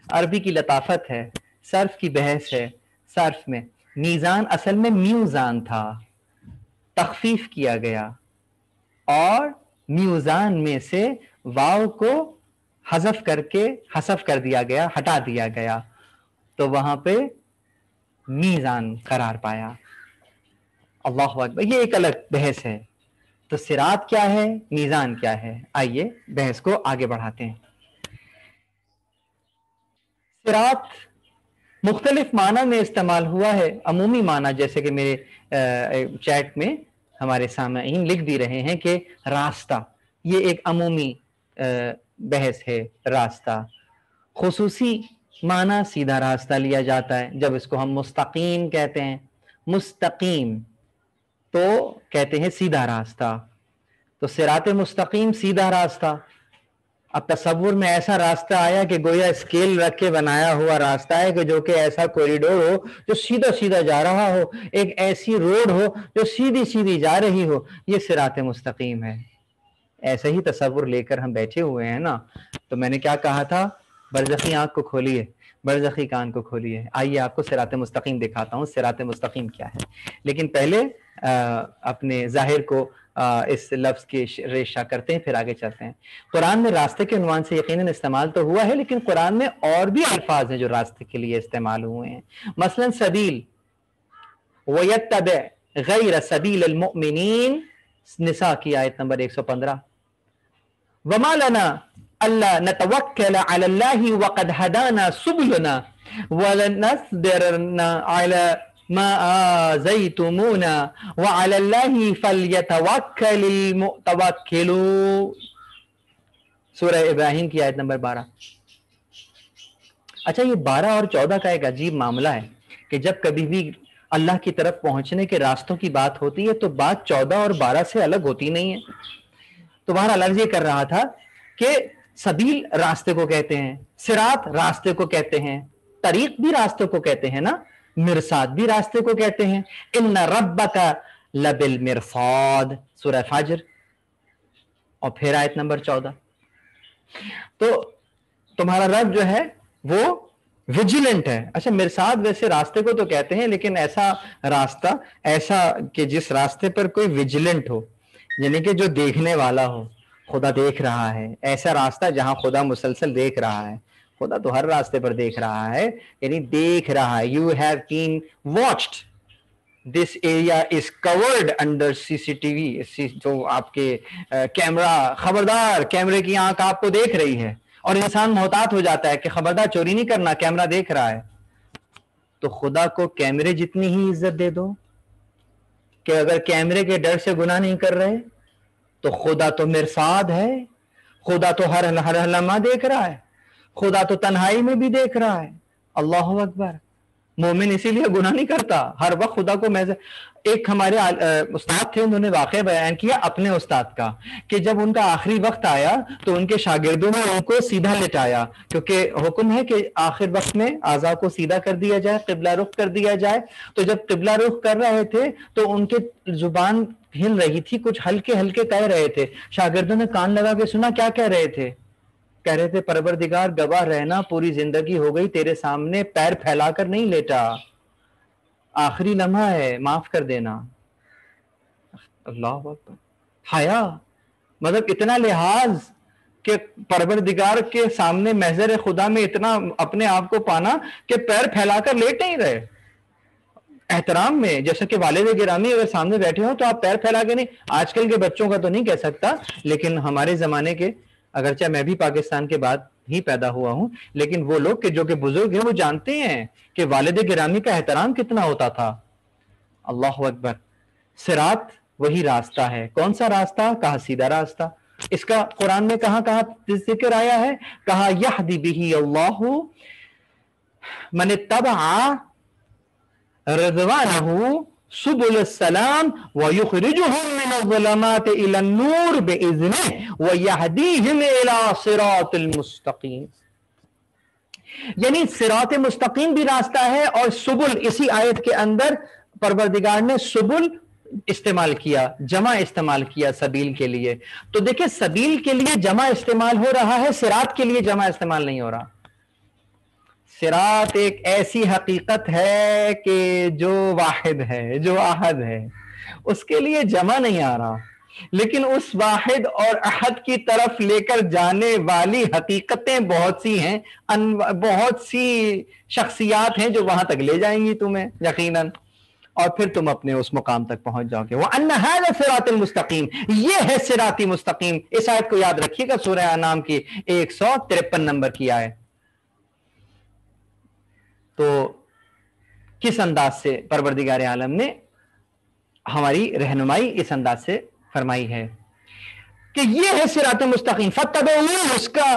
عربی کی لطافت ہے، صرف کی بحث ہے۔ صرف میں میزان اصل میں میوزان تھا، تخفیف کیا گیا، اور میوزان میں سے واو کو حذف کر کے حذف کر دیا گیا، ہٹا دیا گیا، تو وہاں پہ میزان قرار پایا۔ اللہ اکبر۔ یہ ایک الگ بحث ہے۔ تو صراط کیا ہے، میزان کیا ہے؟ آئیے بحث کو آگے بڑھاتے ہیں۔ صراط مختلف معنی میں استعمال ہوا ہے، عمومی معنی جیسے کہ میرے چیٹ میں ہمارے سامعین لکھ بھی رہے ہیں کہ راستہ، یہ ایک عمومی بحث ہے۔ راستہ خصوصی معنی سیدھا راستہ لیا جاتا ہے، جب اس کو ہم مستقیم کہتے ہیں، مستقیم تو کہتے ہیں سیدھا راستہ۔ تو صراط مستقیم سیدھا راستہ۔ اب تصور میں ایسا راستہ آیا کہ گویا اسکیل رکھ کے بنایا ہوا راستہ ہے کہ جو کہ ایسا کوریڈور ہو جو سیدھا سیدھا جا رہا ہو، ایک ایسی روڈ ہو جو سیدھی سیدھی جا رہی ہو، یہ صراط مستقیم ہے۔ ایسا ہی تصور لے کر ہم بیٹھے ہوئے ہیں نا۔ تو میں نے کیا کہا تھا؟ برزخی آنکھ کو کھولیے، برزخی کان کو کھولیے، آئیے آپ کو صراط مستقیم دکھاتا ہوں۔ صراط مستقیم کیا ہے؟ لیکن پہلے اپنے ظاہر کو اس لفظ کی ریشہ کرتے ہیں، پھر آگے چلتے ہیں۔ قرآن میں راستے کے عنوان سے یقیناً استعمال تو ہوا ہے، لیکن قرآن میں اور بھی الفاظ ہیں جو راستے کے لیے استعمال ہوئے ہیں۔ مثلا سبیل، وَيَتَّبِعْ غَيْرَ سَبِيلِ الْمُؤْمِنِينَ، نساء کی آیت نمبر 115۔ وَمَا لَنَا أَلَّا نَتَوَكَّلَ عَلَى اللَّهِ وَقَدْ هَدَانَا سُبُلَنَا وَلَنَصْبِرَنَّ عَلَى مَا آذَيْتُمُونَا وَعَلَى اللَّهِ فَلْيَتَوَكَّلِ الْمُتَوَكِّلُونَ، سورہ ابراہیم کی آیت نمبر 12۔ اچھا، یہ 12 اور 14 کا ایک عجیب معاملہ ہے کہ جب کبھی بھی اللہ کی طرف پہنچنے کے راستوں کی بات ہوتی ہے تو بات 14 اور 12 سے الگ ہوتی نہیں ہے۔ تو بہرحال عرض یہ کر رہا تھا کہ سبیل راستے کو کہتے ہیں، صراط راستے کو کہتے ہیں، طریق بھی راستے کو کہتے ہیں نا، مرصاد بھی راستے کو کہتے ہیں۔ ان ربک لبالمرصاد، سورہ فجر، اور پھر آیت نمبر 14۔ تو تمہارا رب جو ہے وہ ویجیلنٹ ہے. اچھا مرصاد ویسے راستے کو تو کہتے ہیں، لیکن ایسا راستہ، ایسا کہ جس راستے پر کوئی ویجیلنٹ ہو، یعنی کہ جو دیکھنے والا ہو، خدا دیکھ رہا ہے، ایسا راستہ جہاں خدا مسلسل دیکھ رہا ہے. خدا تو ہر راستے پر دیکھ رہا ہے، یعنی دیکھ رہا ہے. You have been watched, this area is covered under CCTV، جو آپ کے کیمرہ، خبردار کیمرے کی آنکھ آپ کو دیکھ رہی ہے. اور انسان محتاط ہو جاتا ہے کہ خبردار چوری نہیں کرنا، کیمرہ دیکھ رہا ہے. تو خدا کو کیمرے جتنی ہی عزت دے دو کہ اگر کیمرے کے ڈر سے گناہ نہیں کر رہے تو خدا تو مرصاد ہے، خدا تو ہر لمحہ دیکھ رہا ہے، خدا تو تنہائی میں بھی دیکھ رہا ہے. اللہ اکبر. مومن اسی لیے گناہ نہیں کرتا، ہر وقت خدا کو ایک ہمارے استاد تھے، انہوں نے واقعہ بیان کیا اپنے استاد کا، کہ جب ان کا آخری وقت آیا تو ان کے شاگردوں نے ان کو سیدھا لٹایا، کیونکہ حکم ہے کہ آخر وقت میں اعضاء کو سیدھا کر دیا جائے، قبلہ رخ کر دیا جائے. تو جب قبلہ رخ کر رہے تھے تو ان کے زبان ہل رہی تھی، کچھ ہلکے ہلکے کہہ رہے تھے. شاگردوں نے کان لگا کے سنا، کیا کہہ رہے تھے؟ کہہ رہے تھے پروردگار گواہ رہنا، پوری زندگی ہو گئی تیرے سامنے پیر پھیلا کر نہیں لیٹا، آخری لمحہ ہے، معاف کر دینا. اللہ اکبر. حیا مطلب اتنا لحاظ کہ پروردگار کے سامنے محضر خدا میں اتنا اپنے آپ کو پانا کہ پیر پھیلا کر لیٹ نہیں رہے. احترام میں، جیسا کہ والد گرامی اگر سامنے بیٹھے ہوں تو آپ پیر پھیلا کے نہیں. آج کل کے بچوں کا تو نہیں کہہ سکتا، لیکن ہمارے زمانے کے، اگرچہ میں بھی پاکستان کے بعد ہی پیدا ہوا ہوں، لیکن وہ لوگ کہ جو کہ بزرگ ہیں وہ جانتے ہیں کہ والد گرامی کا احترام کتنا ہوتا تھا. اللہ اکبر. صراط وہی راستہ ہے. کون سا راستہ؟ کہا سیدھا راستہ. اس کا قرآن میں کہاں ذکر آیا ہے؟ کہا یہدی بہ اللہ من اتبع رضوانہ سبل السلام ویخرجہم من الظلمات الى النور بإذنہ ویہدیہم الى صراط المستقیم. یعنی صراط مستقیم بھی راستہ ہے، اور سبل، اسی آیت کے اندر پروردگار نے سبل استعمال کیا، جمع استعمال کیا سبیل کے لیے. تو دیکھیں سبیل کے لیے جمع استعمال ہو رہا ہے، صراط کے لیے جمع استعمال نہیں ہو رہا. صراط ایک ایسی حقیقت ہے کہ جو واحد ہے، جو احد ہے، اس کے لیے جمع نہیں آ رہا. لیکن اس واحد اور احد کی طرف لے کر جانے والی حقیقتیں بہت سی ہیں، بہت سی شخصیات ہیں جو وہاں تک لے جائیں گی تمہیں یقیناً، اور پھر تم اپنے اس مقام تک پہنچ جاؤ گے. وَأَنَّ هَذَا صِرَاطِ الْمُسْتَقِيمِ، یہ ہے صراط مستقیم. اس آیت کو یاد رکھیے گا، سورہ انعام کی 153 نمبر کی آیت. تو کس انداز سے پروردگار عالم نے ہماری رہنمائی اس انداز سے فرمائی ہے کہ یہ ہے صراط مستقیم. فَاتَّبِعُوهُ، اس کا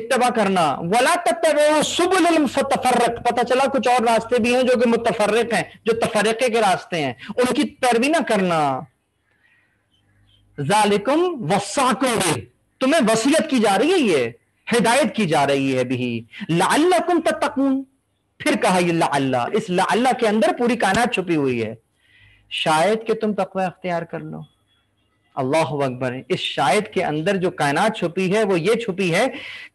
اتباع کرنا. وَلَا تَتَّبِعُوا سُبُلَ الْمُتَفَرِّقَ، پتہ چلا کچھ اور راستے بھی ہیں جو کہ متفرق ہیں، جو تفرقے کے راستے ہیں، ان کی پیروی نہ کرنا. ذَلِكُمْ وَصَّاكُمْ بِهِ، تمہیں وصیت کی جا رہی ہے، یہ ہدایت کی جا رہی ہے بھی. لَعَلَّكُمْ تَتَّقُونَ، پھر کہا یہ لعلہ، اس لعلہ کے اندر پوری کائنات چھپی ہوئی ہے. شاید کہ تم تقوی اختیار کر لو. اللہ اکبر. اس شاید کے اندر جو کائنات چھپی ہے وہ یہ چھپی ہے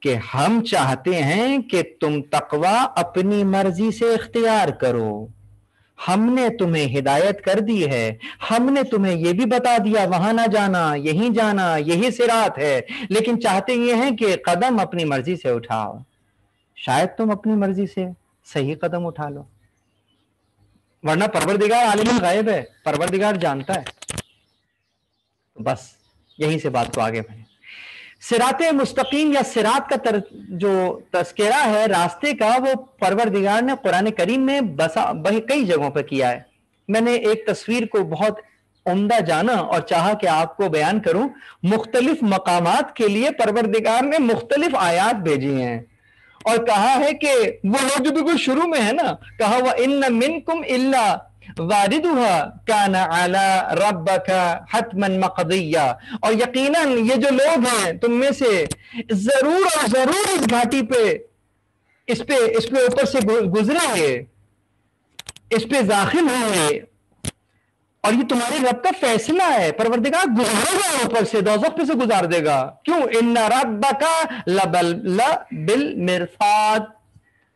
کہ ہم چاہتے ہیں کہ تم تقوی اپنی مرضی سے اختیار کرو. ہم نے تمہیں ہدایت کر دی ہے، ہم نے تمہیں یہ بھی بتا دیا وہاں نہ جانا، یہیں جانا، یہی صراط ہے، لیکن چاہتے یہ ہیں کہ قدم اپنی مرضی سے اٹھاؤ. شاید تم اپنی مرضی سے صحیح قدم اٹھا لو، ورنہ پروردگار عالم الغیب ہے، پروردگار جانتا ہے. بس یہیں سے بات کو آگے بڑھیں. صراط مستقیم یا صراط کا جو تذکرہ ہے راستے کا، وہ پروردگار نے قرآن کریم میں کئی جگہوں پہ کیا ہے. میں نے ایک تصویر کو بہت عمدہ جانا اور چاہا کہ آپ کو بیان کروں. مختلف مقامات کے لیے پروردگار نے مختلف آیات بھیجی ہیں، اور کہا ہے کہ وہ لوگ جو بالکل شروع میں ہے نا، کہا وَإِنَّ مِنْكُمْ إِلَّا وَارِدُهَا كَانَ عَلَى رَبَّكَ حَتْمًا مَقْضِيًّا، اور یقیناً یہ جو لوگ ہیں تم میں سے ضرور اور ضرور اس گھاٹی پہ اس پہ اوپر سے گزریں گے، اس پہ داخل ہوں گے، اور یہ تمہارے رب کا فیصلہ ہے. پروردگار گزارے گا اوپر سے، دوزخ پہ سے گزار دے گا. کیوں؟ ان ربک لبالمرصاد،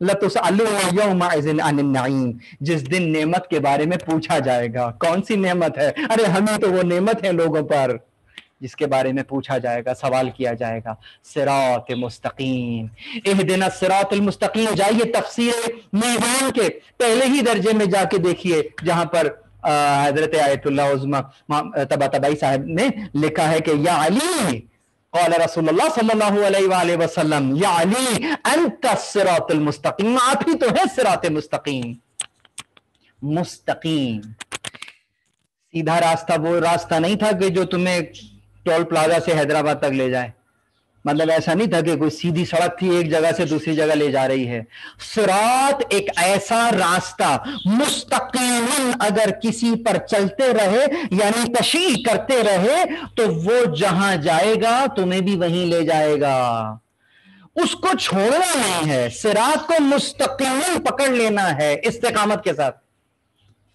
لَتُسْأَلُنَّ يَوْمَئِذٍ عَنِ النَّعِيمِ، جس دن نعمت کے بارے میں پوچھا جائے گا. کون سی نعمت ہے؟ ارے ہمیں تو وہ نعمت ہے لوگوں پر جس کے بارے میں پوچھا جائے گا، سوال کیا جائے گا. صراط مستقیم، اہدنا الصراط المستقیم. جائیے تفسیر میزان کے پہلے ہی درجے میں جا کے دیکھیے جہاں پر حضرت آیت اللہ عظمی طباطبائی صاحب نے لکھا ہے کہ یا علی قال رسول اللہ صلی اللہ علیہ وآلہ وسلم یا علی انت الصراط المستقیم، آپ ہی تو ہے صراط مستقیم. مستقیم سیدھا راستہ وہ راستہ نہیں تھا کہ جو تمہیں ٹول پلازا سے حیدرآباد تک لے جائے. مطلب ایسا نہیں تھا کہ کوئی سیدھی سڑک تھی ایک جگہ سے دوسری جگہ لے جا رہی ہے. صراط ایک ایسا راستہ مستقیم اگر کسی پر چلتے رہے یعنی تشریح کرتے رہے تو وہ جہاں جائے گا تمہیں بھی وہیں لے جائے گا، اس کو چھوڑنا نہیں ہے. صراط کو مستقیم پکڑ لینا ہے استقامت کے ساتھ.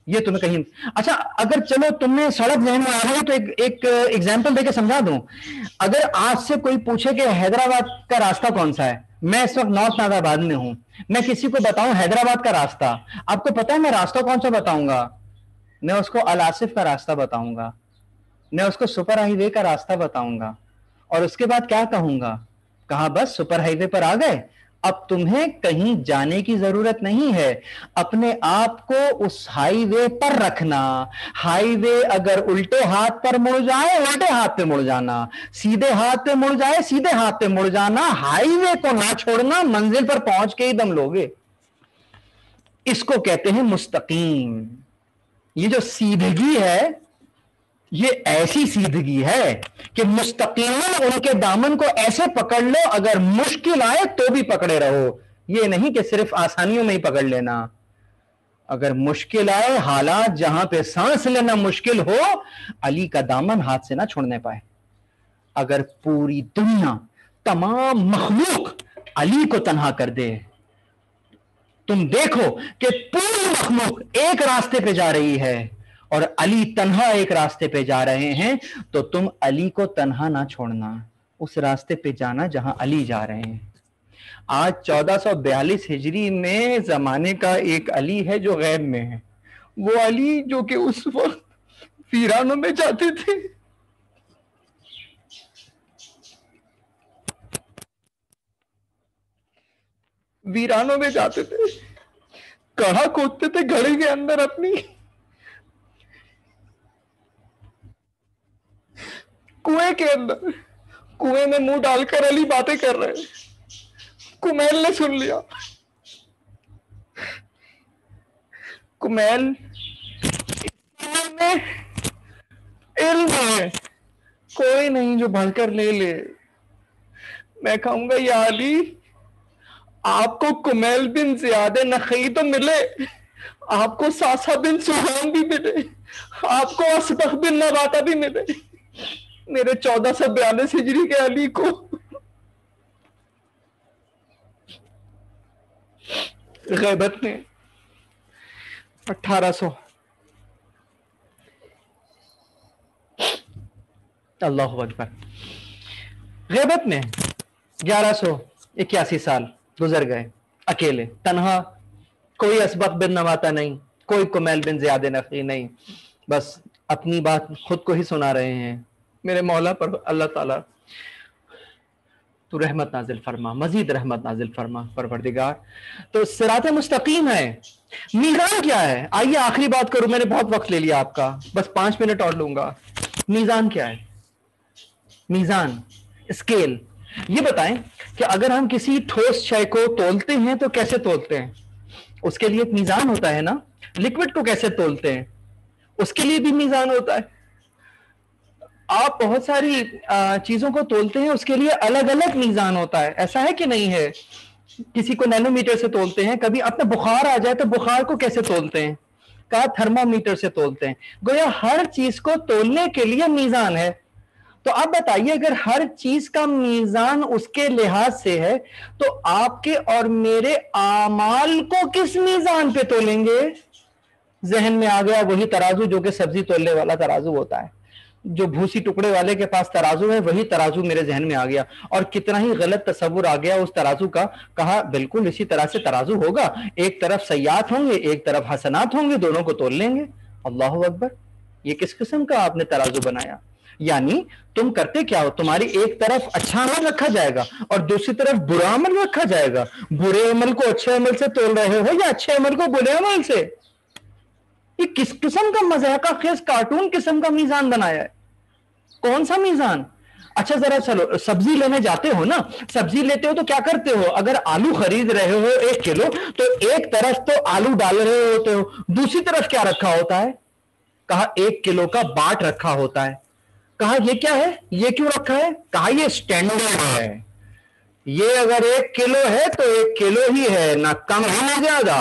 یہ تمہیں کہیں اچھا اگر چلو تم نے سڑک ذہن میں آ رہی ہے تو ایک ایگزامپل دے کے سمجھا دوں. اگر آج سے کوئی پوچھے کہ حیدرآباد کا راستہ کون سا ہے، میں اس وقت نارتھ ناز آباد میں ہوں، میں کسی کو بتاؤں حیدرآباد کا راستہ، آپ کو پتا ہے میں راستہ کون سا بتاؤں گا؟ میں اس کو الآصف کا راستہ بتاؤں گا، میں اس کو سپر ہائی وے کا راستہ بتاؤں گا، اور اس کے بعد کیا کہوں گا؟ کہا بس سپر ہائی وے پر آ گئے، اب تمہیں کہیں جانے کی ضرورت نہیں ہے، اپنے آپ کو اس ہائی وے پر رکھنا. ہائی وے اگر الٹے ہاتھ پر مڑ جائے الٹے ہاتھ پہ مڑ جانا، سیدھے ہاتھ پہ مڑ جائے سیدھے ہاتھ پہ مڑ جانا، ہائی وے کو نہ چھوڑنا، منزل پر پہنچ کے ہی دم لوگے. اس کو کہتے ہیں مستقیم. یہ جو سیدھگی ہے یہ ایسی سیدھگی ہے کہ مستقیما ان کے دامن کو ایسے پکڑ لو اگر مشکل آئے تو بھی پکڑے رہو. یہ نہیں کہ صرف آسانیوں میں ہی پکڑ لینا، اگر مشکل آئے حالات جہاں پہ سانس لینا مشکل ہو علی کا دامن ہاتھ سے نہ چھوڑنے پائے. اگر پوری دنیا تمام مخلوق علی کو تنہا کر دے، تم دیکھو کہ پوری مخلوق ایک راستے پہ جا رہی ہے اور علی تنہا ایک راستے پہ جا رہے ہیں، تو تم علی کو تنہا نہ چھوڑنا، اس راستے پہ جانا جہاں علی جا رہے ہیں. آج 1442 ہجری میں زمانے کا ایک علی ہے جو غیب میں ہے، وہ علی جو کہ اس وقت ویرانوں میں جاتے تھے. ویرانوں میں جاتے تھے، گڑھا کھودتے تھے گھڑے کے اندر اپنی، کنویں کے اندر، کنویں میں منہ ڈال کر علی باتیں کر رہے. کمیل نے سن لیا. کمیل میں علم ہے، کوئی نہیں جو بڑھ کر لے لے. میں کہوں گا یا علی آپ کو کمیل بن زیاد نخعی تو ملے، آپ کو ساسا بن سہان بھی ملے، آپ کو اسبغ بن نباتہ بھی ملے، میرے 1442 ہجری کے علی کو غیبت میں 1800 اللہ اکبر، غیبت میں 1181 سال گزر گئے اکیلے تنہا، کوئی اسبغ بن نواتہ نہیں، کوئی کمیل بن زیاد نخعی نہیں، بس اپنی بات خود کو ہی سنا رہے ہیں. میرے مولا پر اللہ تعالیٰ تو رحمت نازل فرما، مزید رحمت نازل فرما پروردگار. تو صراط مستقیم ہے. میزان کیا ہے؟ آئیے آخری بات کروں، میں نے بہت وقت لے لیا آپ کا، بس 5 منٹ اور لوں گا. میزان کیا ہے؟ میزان اسکیل. یہ بتائیں کہ اگر ہم کسی ٹھوس شے کو تولتے ہیں تو کیسے تولتے ہیں؟ اس کے لیے ایک میزان ہوتا ہے نا. لکوڈ کو کیسے تولتے ہیں؟ اس کے لیے بھی میزان ہوتا ہے. آپ بہت ساری چیزوں کو تولتے ہیں، اس کے لیے الگ الگ میزان ہوتا ہے، ایسا ہے کہ نہیں ہے؟ کسی کو نینو میٹر سے تولتے ہیں، کبھی اپنا بخار آ جائے تو بخار کو کیسے تولتے ہیں؟ کہا تھرمو میٹر سے تولتے ہیں. گویا ہر چیز کو تولنے کے لیے میزان ہے. تو آپ بتائیے اگر ہر چیز کا میزان اس کے لحاظ سے ہے تو آپ کے اور میرے اعمال کو کس میزان پہ تولیں گے؟ ذہن میں آ گیا وہی ترازو جو کہ سبزی تولنے والا ترازو ہوتا ہے. جو بھوسی ٹکڑے والے کے پاس ترازو ہے وہی ترازو میرے ذہن میں آ گیا، اور کتنا ہی غلط تصور آ گیا اس ترازو کا. کہا بالکل اسی طرح سے ترازو ہوگا، ایک طرف سیئات ہوں گے ایک طرف حسنات ہوں گے، دونوں کو تول لیں گے. اللہ اکبر، یہ کس قسم کا آپ نے ترازو بنایا؟ یعنی تم کرتے کیا ہو؟ تمہاری ایک طرف اچھا عمل رکھا جائے گا اور دوسری طرف برا عمل رکھا جائے گا. برے عمل کو اچھے عمل سے تول رہے ہو یا اچھے عمل کو برے عمل سے؟ یہ کس قسم کا مضحکہ خیز کارٹون قسم کا میزان بنایا ہے؟ کون سا میزان؟ اچھا ذرا چلو، سبزی لینے جاتے ہو نا، سبزی لیتے ہو تو کیا کرتے ہو؟ اگر آلو خرید رہے ہو 1 کلو تو ایک طرف تو آلو ڈال رہے ہوتے ہو، دوسری طرف کیا رکھا ہوتا ہے؟ کہا 1 کلو کا باٹ رکھا ہوتا ہے. کہا یہ کیا ہے، یہ کیوں رکھا ہے؟ کہا یہ سٹینڈرڈ ہے، یہ اگر 1 کلو ہے تو 1 کلو ہی ہے، نہ کم ہے نہ زیادہ.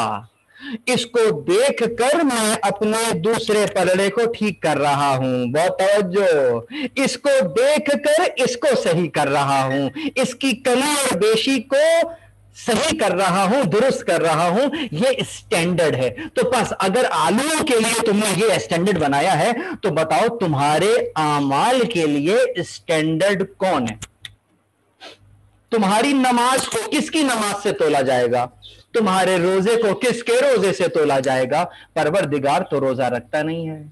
اس کو دیکھ کر میں اپنے دوسرے پلڑے کو ٹھیک کر رہا ہوں. بہت توجہ، اس کو دیکھ کر اس کو صحیح کر رہا ہوں، اس کی کمی اور بیشی کو صحیح کر رہا ہوں، درست کر رہا ہوں. یہ اسٹینڈرڈ ہے. تو بس اگر آلوؤں کے لیے تم نے یہ اسٹینڈرڈ بنایا ہے تو بتاؤ تمہارے اعمال کے لیے اسٹینڈرڈ کون ہے؟ تمہاری نماز کو کس کی نماز سے تولا جائے گا؟ تمہارے روزے کو کس کے روزے سے تولا جائے گا؟ پروردگار تو روزہ رکھتا نہیں ہے،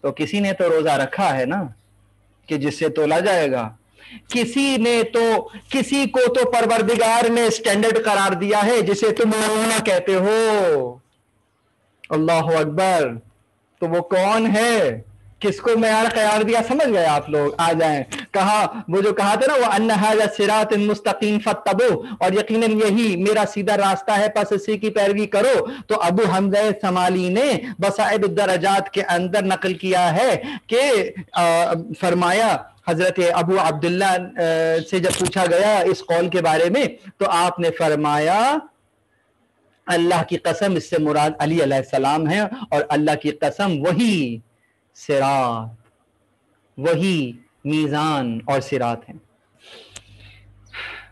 تو کسی نے تو روزہ رکھا ہے نا کہ جس سے تولا جائے گا. کسی کو تو پروردگار نے اسٹینڈرڈ قرار دیا ہے جسے تم نمونہ کہتے ہو. اللہ اکبر. تو وہ کون ہے؟ کس کو معیار قرار دیا؟ سمجھ گئے آپ لوگ؟ آ جائیں. کہا وہ جو کہا تھا نا وَأَنَّ هَذَا صِرَاطٌ مُسْتَقِيمٌ فَاتَّبِعُوهُ، اور یقیناً یہی میرا سیدھا راستہ ہے پس اسی کی پیروی کرو. تو ابو حمزہ ثمالی نے بصائر الدرجات کے اندر نقل کیا ہے کہ فرمایا، حضرت ابو عبداللہ سے جب پوچھا گیا اس قول کے بارے میں تو آپ نے فرمایا اللہ کی قسم اس سے مراد علی علیہ السلام ہے، اور اللہ کی قسم وہی صراط، وہی میزان اور صراط ہیں.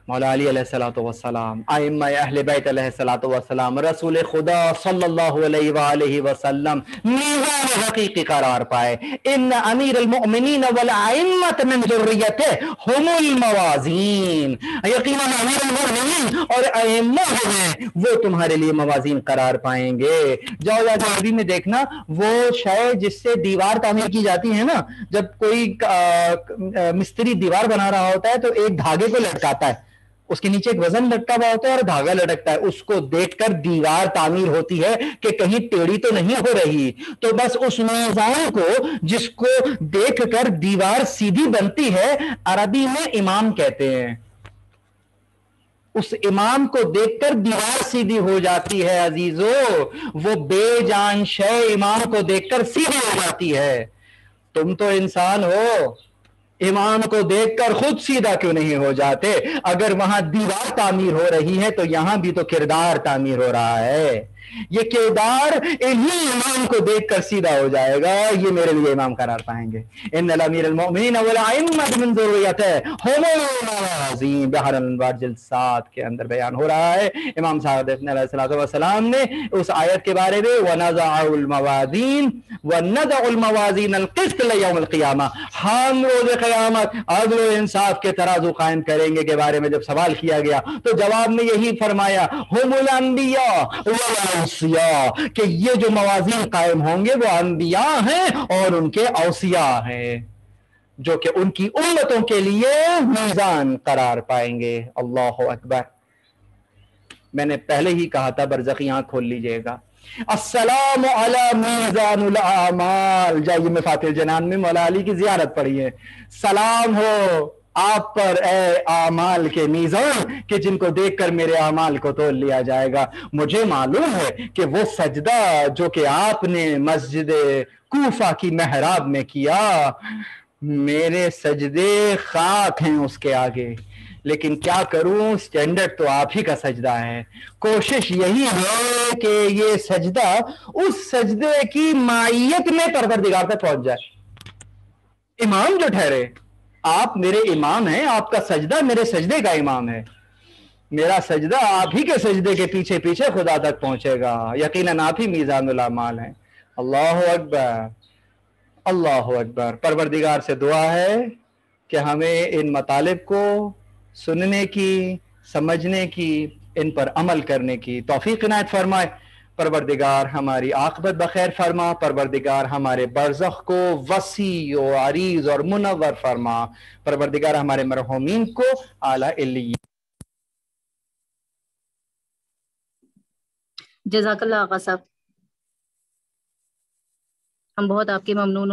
مولا علی علیہ السلام، ائمہ اہل بیت علیہ السلام، رسول خدا صلی اللہ علیہ وآلہ وسلم میزان حقیقی قرار پائے. ان امیر المؤمنین والائمۃ من ذریتہ ہم الموازین، یقیناً امیر المؤمنین اور ائمہ ہیں وہ تمہارے لیے موازین قرار پائیں گے. جاؤ عربی میں دیکھنا، وہ شے جس سے دیوار تعمیر کی جاتی ہے نا، جب کوئی مستری دیوار بنا رہا ہوتا ہے تو ایک دھاگے کو لٹکاتا ہے، اس کے نیچے ایک وزن لٹکا ہوا ہوتا ہے اور دھاگا لٹکتا ہے، اس کو دیکھ کر دیوار تعمیر ہوتی ہے کہ کہیں ٹیڑھی تو نہیں ہو رہی. تو بس اس میزان کو جس کو دیکھ کر دیوار سیدھی بنتی ہے عربی میں امام کہتے ہیں. اس امام کو دیکھ کر دیوار سیدھی ہو جاتی ہے عزیزو. وہ بے جان شے امام کو دیکھ کر سیدھی ہو جاتی ہے. تم تو انسان ہو، امام کو دیکھ کر خود سیدھا کیوں نہیں ہو جاتے؟ اگر وہاں دیوار تعمیر ہو رہی ہے تو یہاں بھی تو کردار تعمیر ہو رہا ہے. یہ کردار انہی امام کو دیکھ کر سیدھا ہو جائے گا، یہ میرے لیے امام قرار پائیں گے. ان الامیر المؤمنین والائمۃ من ذریتہ ہم الموازین، بحر الانوار جلد 7 کے اندر بیان ہو رہا ہے. امام صاحب علیہ السلام نے اس آیت کے بارے میں وَنَضَعُ الْمَوَازِينَ وَنَضَعُ الْمَوَازِينَ الْقِسْطَ لِيَوْمِ الْقِيَامَةِ، ہم روز قیامت عدل و انصاف کے ترازو قائم کریں گے کے بارے میں جب سوال کیا گیا تو جواب میں یہی فرمایا ہم الانبیاء والاوصیاء، کہ یہ جو موازین قائم ہوں گے وہ انبیاء ہیں اور ان کے اوصیاء ہیں جو کہ ان کی امتوں کے لیے میزان قرار پائیں گے. اللہ اکبر. میں نے پہلے ہی کہا تھا برزخی آنکھ کھول لیجئے گا. السلام علی میزان الاعمال، جائیے مفاتح الجنان میں مولا علی کی زیارت پڑھیے. سلام ہو آپ پر اے اعمال کے میزان کہ جن کو دیکھ کر میرے اعمال کو تول لیا جائے گا. مجھے معلوم ہے کہ وہ سجدہ جو کہ آپ نے مسجد کوفہ کی محراب میں کیا، میرے سجدے خاک ہیں اس کے آگے، لیکن کیا کروں، سٹینڈرڈ تو آپ ہی کا سجدہ ہے. کوشش یہی ہے کہ یہ سجدہ اس سجدے کی مائیت میں پروردگار تک پہنچ جائے. امام جو ٹھہرے، آپ میرے امام ہیں، آپ کا سجدہ میرے سجدے کا امام ہے، میرا سجدہ آپ ہی کے سجدے کے پیچھے پیچھے خدا تک پہنچے گا. یقیناً آپ ہی میزان الاعمال ہیں. اللہ اکبر. اللہ اکبر. پروردگار سے دعا ہے کہ ہمیں ان مطالب کو سننے کی، سمجھنے کی، ان پر عمل کرنے کی توفیق عنایت فرمائے. پروردگار ہماری عاقبت بخیر فرما. پروردگار ہمارے برزخ کو وسیع و عریض اور منور فرما. پروردگار ہمارے مرحومین کو اعلیٰ علیین. جزاک اللہ آقا صاحب، ہم بہت آپ کے ممنون